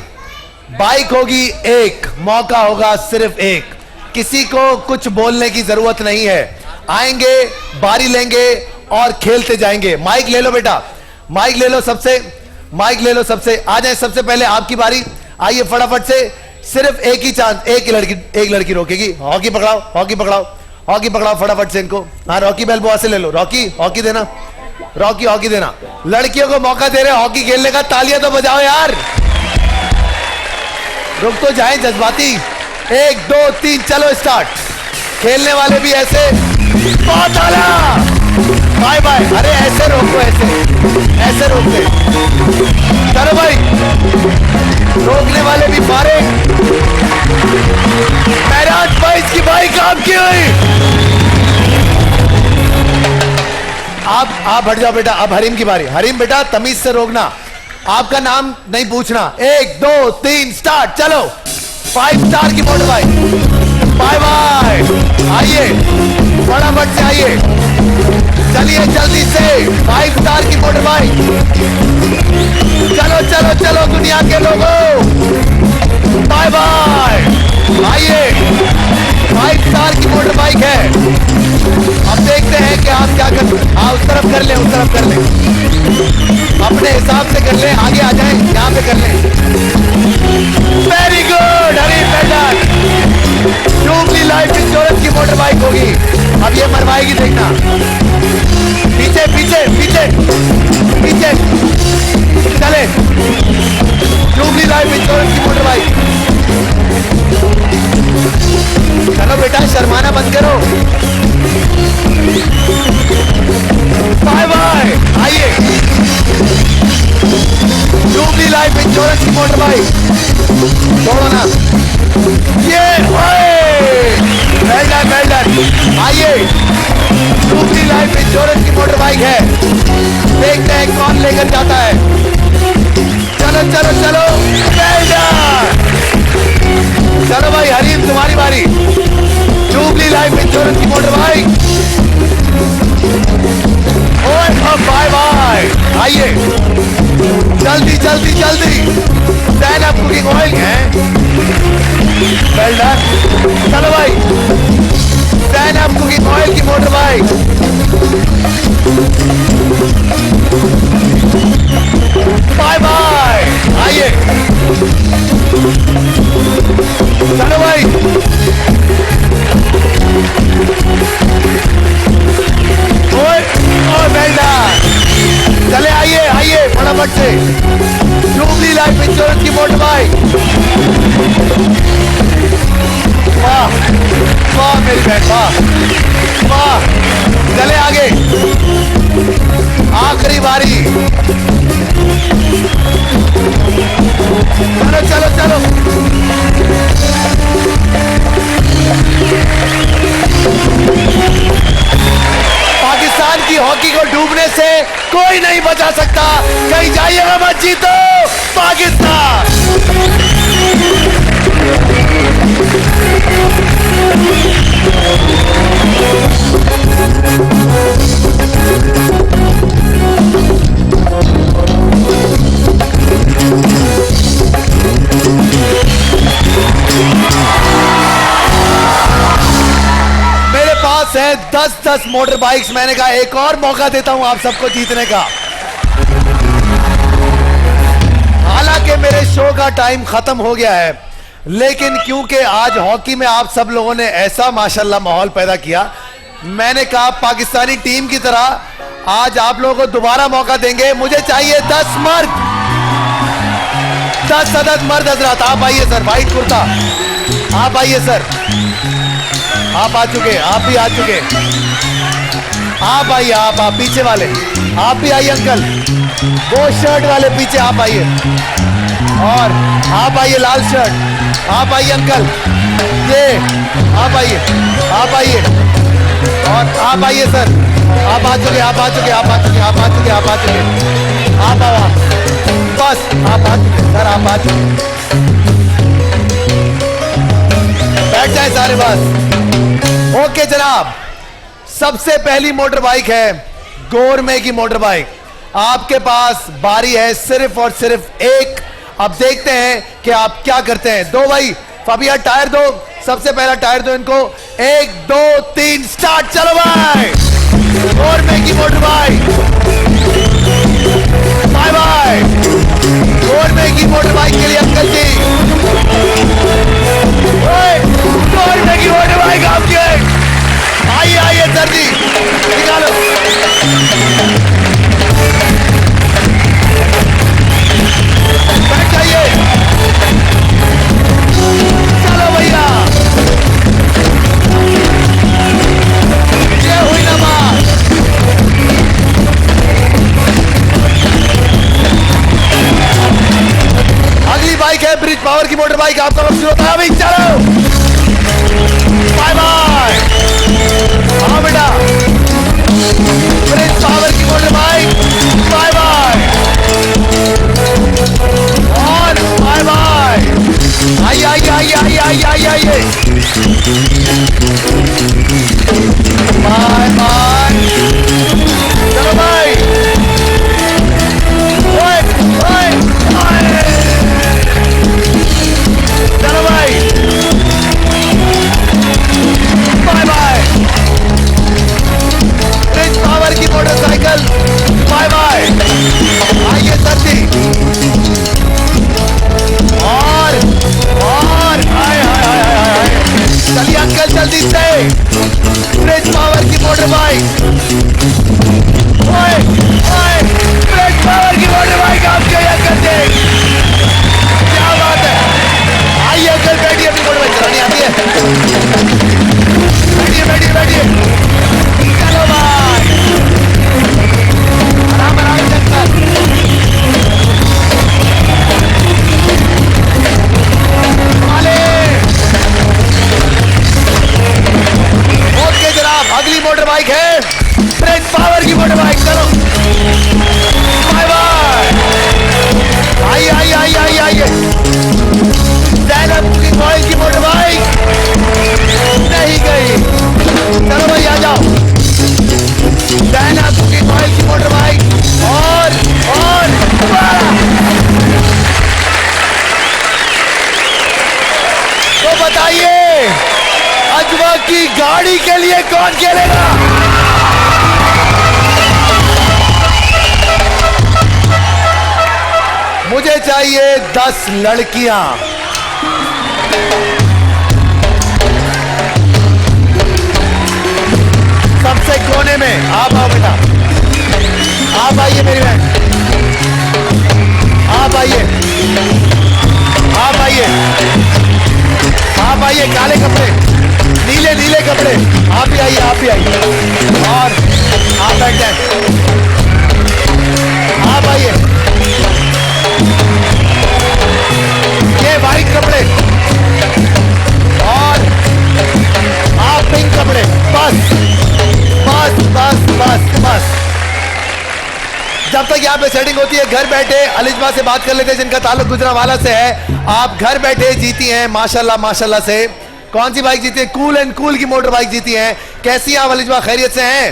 बाइक होगी एक, मौका होगा सिर्फ एक, किसी को कुछ बोलने की जरूरत नहीं है। आएंगे, बारी लेंगे और खेलते जाएंगे। माइक ले लो बेटा, माइक ले लो सबसे, माइक ले लो सबसे। आ जाए सबसे पहले आपकी बारी, आइए फटाफट से। सिर्फ एक ही चांस, एक लड़की रोकेगी। हॉकी पकड़ाओ, हॉकी पकड़ाओ, हॉकी पकड़ाओ फटाफट से इनको। हाँ रॉकी बेलबुआ से ले लो। रॉकी हॉकी देना, रॉकी हॉकी देना। लड़कियों को मौका दे रहे हॉकी खेलने का, तालियां तो बजाओ यार। रुक तो जाए जज्बाती। 1 2 3 चलो स्टार्ट। खेलने वाले भी ऐसे, बहुत आला, बाय बाय। अरे ऐसे रोको, ऐसे रोक दे। चलो भाई, रोकने वाले भी मारे। मेहरान स्पाइस की बाइक काम की हुई। आप हट जाओ बेटा। अब हरीम की बारी। हरीम बेटा तमीज से रोकना, आपका नाम नहीं पूछना। 1 2 3 स्टार्ट, चलो। 5 स्टार की मोटर बाइक, बाय बाय। आइए फटाफट से आइए, चलिए जल्दी से। 5 स्टार की मोटर बाइक, चलो चलो चलो दुनिया के लोगों, बाय बाय। आइए 5 स्टार की मोटर बाइक है। अब देखते हैं कि आप क्या कर। हाँ उस तरफ कर लें, उस तरफ कर लें, अपने हिसाब से कर लें। आगे आ जाएं, यहाँ पे कर लें। वेरी गुड हरीम बेटा। जुबली लाइफ इंश्योरेंस की मोटर बाइक होगी। अब ये मरवाएगी देखना। पीछे पीछे पीछे पीछे चले। जुबली लाइफ इंश्योरेंस की मोटर बाइक। चलो बेटा शर्माना बंद करो। Bye bye. आइए जुबली लाइफ इंश्योरेंस की मोटर बाइक, छोड़ो ना ये। Well done. आइए जुबली लाइफ इंश्योरेंस की मोटर बाइक है। देखते हैं कौन लेकर जाता है। चलो चलो चलो, वेल डन। चलो भाई हरीम तुम्हारी बारी। जुबली लाइफ इंश्योरेंस की मोटर बाइक। Bye bye. आइए जल्दी जल्दी जल्दी। स्टैंड अप कुकिंग ऑयल है। Well done. चलो भाई स्टैंड अप कुकिंग ऑयल की मोटर बाइक। Bye bye. आइए चलो भाई। Well done. चले आइए आइए फटाफट से। जुबली लाइफ इंश्योरेंस की मोटर बाइक। वाह वाह मेरी बहन, वाह वाह। चले आगे, आखिरी बारी। चलो चलो। पाकिस्तान की हॉकी को डूबने से कोई नहीं बचा सकता। कहीं जाइएगा मत, जीतो पाकिस्तान। मेरे पास है 10-10 मोटर बाइक्स। मैंने कहा एक और मौका देता हूं आप सबको जीतने का। हालांकि मेरे शो का टाइम खत्म हो गया है, लेकिन क्योंकि आज हॉकी में आप सब लोगों ने ऐसा माशाल्लाह माहौल पैदा किया, मैंने कहा पाकिस्तानी टीम की तरह आज आप लोगों को दोबारा मौका देंगे। मुझे चाहिए 10 मर्द, 10 अदद मर्द हजरात। आप आइए सर, व्हाइट कुर्ता। आप आइए सर, आप आ चुके, आप भी आ चुके। आप आइए, आप पीछे वाले, आप भी आइए अंकल, वो शर्ट वाले पीछे आप आइए। और आप आइए लाल शर्ट, आप आइए अंकल, ये आप आइए, आप आइए। और आप आइए सर, आप आ चुके, आप आ चुके, आप आ चुके, आप आ चुके, आप आ चुके। आप आओ, बस आप आ चुके सर, आप आ चुके। बैठ जाए सारे बस। ओके जनाब, सबसे पहली मोटर बाइक है गोरमे की मोटर बाइक। आपके पास बारी है सिर्फ और सिर्फ एक। अब देखते हैं कि आप क्या करते हैं। दो भाई फबिया टायर दो, सबसे पहला टायर दो इनको। 1 2 3 स्टार्ट। चलो भाई, गोरमे की motor bike. Bye bye. Gourmet की मोटर बाइक के लिए अंकल जी, गोरमे की मोटर बाइक आपकी है। आइए आइए सर जी, निकालो। बैठ जाइए, चलो भैया, ये हुई नमाज। अगली बाइक है ब्रिज पावर की मोटर बाइक। आपका वक्त शुरू होता है अभी। चलो बाय बाय। हाँ बेटा, ब्रिज पावर की मोटर बाइक। बाय बाय और बाय बाय। आइए आइए आइए आइए आइए आइए आइए। Bye bye. चलो भाई, ओए ओए ओए, चलो भाई, बाय बाय। ब्रिज पावर की मोटरसाइकिल, बाय बाय। आइए सर जी, और हाय हाय हाय हाय। चलिए अंकल जल्दी से। ब्रिज पावर की मोटर बाइक। ओए ओए, ब्रिज पावर की मोटर बाइक आपके अंकल जी, क्या बात है। आइए अंकल, बैठिए, अपनी मोटर बाइक चलानी आती है। बैठिए बैठिए बैठिए। चलो भाई, आराम आराम से अंकल। ओके जनाब, अगली मोटर बाइक है ब्रिज पावर की मोटर बाइक। चलो बाय बाय। आइए आइए आइए आइए आइए। जैनब कुकिंग ऑयल की मोटर बाइक नहीं गई। चलो भाई आ जाओ। जैनब कुकिंग ऑयल की मोटर बाइक। और तो बताइए, अजवा की गाड़ी के लिए कौन खेलेगा? मुझे चाहिए 10 लड़कियां। सबसे कोने में आप आओ बेटा, आप आइए मेरी बहन, आप आइए, आप आइए, आप आइए। काले कपड़े, नीले नीले कपड़े, आप भी आइए, आप भी आइए। और आप बैठ जाए, आप आइए। ये यहाँ पे सेटिंग होती है घर बैठे। अलिजमा से बात कर लेते हैं जिनका ताल्लुक गुजरांवाला से है। आप घर बैठे जीती हैं माशाल्लाह माशाल्लाह से। कौन सी बाइक जीती है? कूल एंड कूल की मोटर बाइक जीती हैं। कैसी हैं आप अलिजमा, खैरियत से हैं?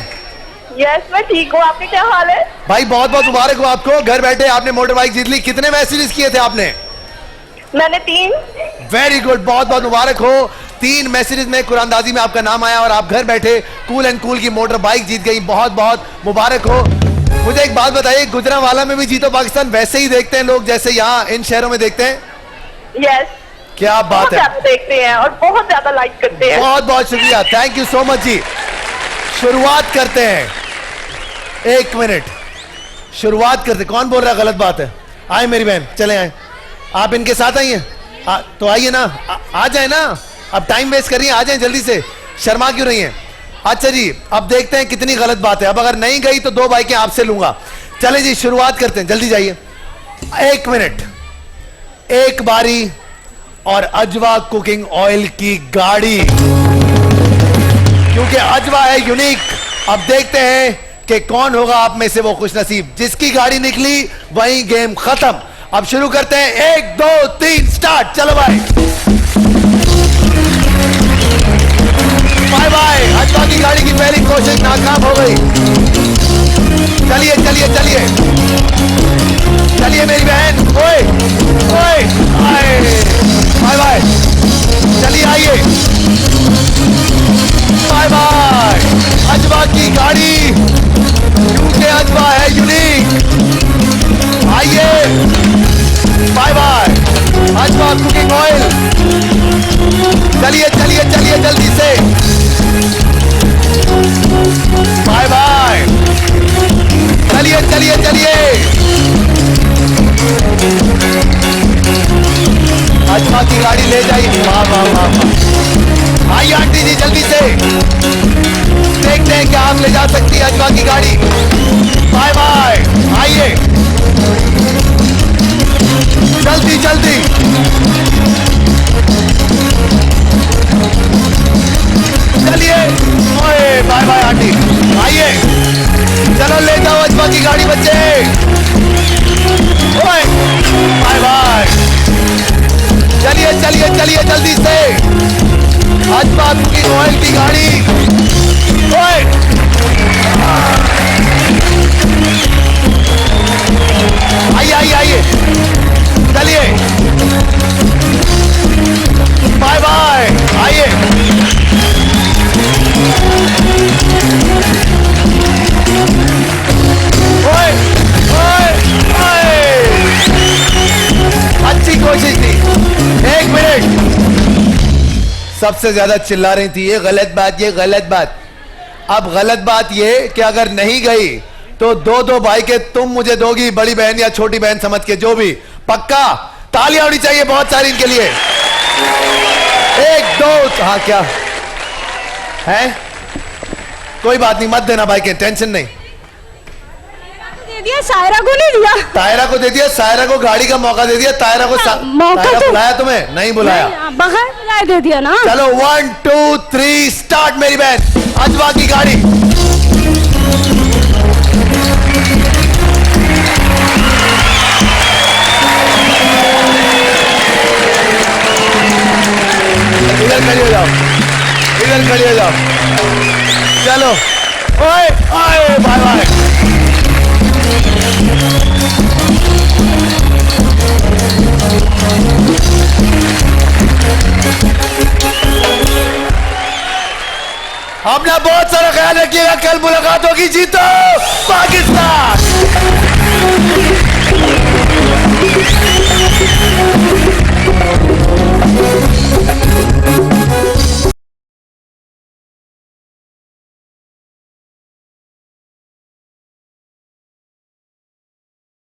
यस मैं ठीक हूँ, आपके क्या हाल है? भाई बहुत बहुत मुबारक हो आपको, घर बैठे आपने मोटर बाइक जीत ली। कितने मैसेजेस किए थे आपने? मैंने 3। वेरी गुड, बहुत बहुत मुबारक हो। 3 मैसेजेस में कुरानदाजी में आपका नाम आया और आप घर बैठे कूल एंड कूल की मोटर बाइक जीत गई। बहुत बहुत मुबारक हो। मुझे एक बात बताइए, गुजरांवाला में भी जीतो पाकिस्तान वैसे ही देखते हैं लोग जैसे यहाँ इन शहरों में देखते हैं? यस क्या बात बहुत है, ज्यादा देखते हैं और बहुत ज्यादा लाइक करते हैं। बहुत बहुत शुक्रिया, थैंक यू सो मच जी। शुरुआत करते हैं, 1 मिनट शुरुआत करते। कौन बोल रहा है गलत बात है? आए मेरी बहन, चले आए। आप इनके साथ आइए, तो आइए ना, आ जाए ना। अब टाइम वेस्ट कर रही हैं, आ जाए जल्दी से, शर्मा क्यों रही हैं? अच्छा जी, अब देखते हैं कितनी गलत बात है। अब अगर नहीं गई तो 2 बाइकें आपसे लूंगा। चले जी शुरुआत करते हैं, जल्दी जाइए। 1 मिनट, 1 बारी और अजवा कुकिंग ऑयल की गाड़ी, क्योंकि अजवा है यूनिक। अब देखते हैं कि कौन होगा आप में से वो खुशनसीब। जिसकी गाड़ी निकली वही गेम खत्म। अब शुरू करते हैं, 1 2 3 स्टार्ट। चलो भाई, बाय बाय। अजवा की गाड़ी की पहली कोशिश नाकाम हो गई। चलिए चलिए चलिए चलिए मेरी बहन, ओए ओए आए, बाय बाय। चलिए आइए, बाय बाय। अजवा की गाड़ी, क्योंकि अजवा है यूनिक। आइए, बाय बाय। अजवा कुकिंग ऑयल, चलिए चलिए चलिए जल्दी से, बाय बाय। चलिए चलिए चलिए, अजवा की गाड़ी ले जाइए। वाह वाह वाह वाह। आइए आंटी जी जल्दी से, देखते हैं क्या आप ले जा सकती है अजवा की गाड़ी। बाय बाय, आइए जल्दी जल्दी। चलिए, ओए बाय बाय आंटी, आइए चलो ले जाओ अजवा की गाड़ी बच्चे। ओए बाय बाय। चलिए चलिए चलिए जल्दी से, अजवा कुकिंग ऑयल की गाड़ी। ओए आइए आइए आइए, चलिए बाय बाय, आइए ओए ओए ओए, अच्छी कोशिश थी। 1 मिनट, सबसे ज्यादा चिल्ला रही थी ये गलत बात, ये गलत बात। अब गलत बात ये कि अगर नहीं गई तो 2-2 बाइकें तुम मुझे दोगी, बड़ी बहन या छोटी बहन समझ के, जो भी। पक्का तालियां होनी चाहिए बहुत सारी इनके लिए। 1 2, हाँ क्या है? कोई बात नहीं, मत देना बाइकें, टेंशन नहीं। दे दिया, सायरा को नहीं दिया। तायरा को दे दिया, सायरा को गाड़ी का मौका दे दिया। तायरा को मौका तायरा तो- बुलाया तुम्हें? नहीं बुलाया। बगैर बुलाए दे दिया ना। चलो 1 2 3 स्टार्ट मेरी बहन, अजवा की गाड़ी। इधर खड़ी हो जाओ, इधर खड़ी हो जाओ। चलो ओए ओए, बाय बाय। अपना बहुत सारा ख्याल रखिएगा, कल मुलाकात होगी। जीतो पाकिस्तान।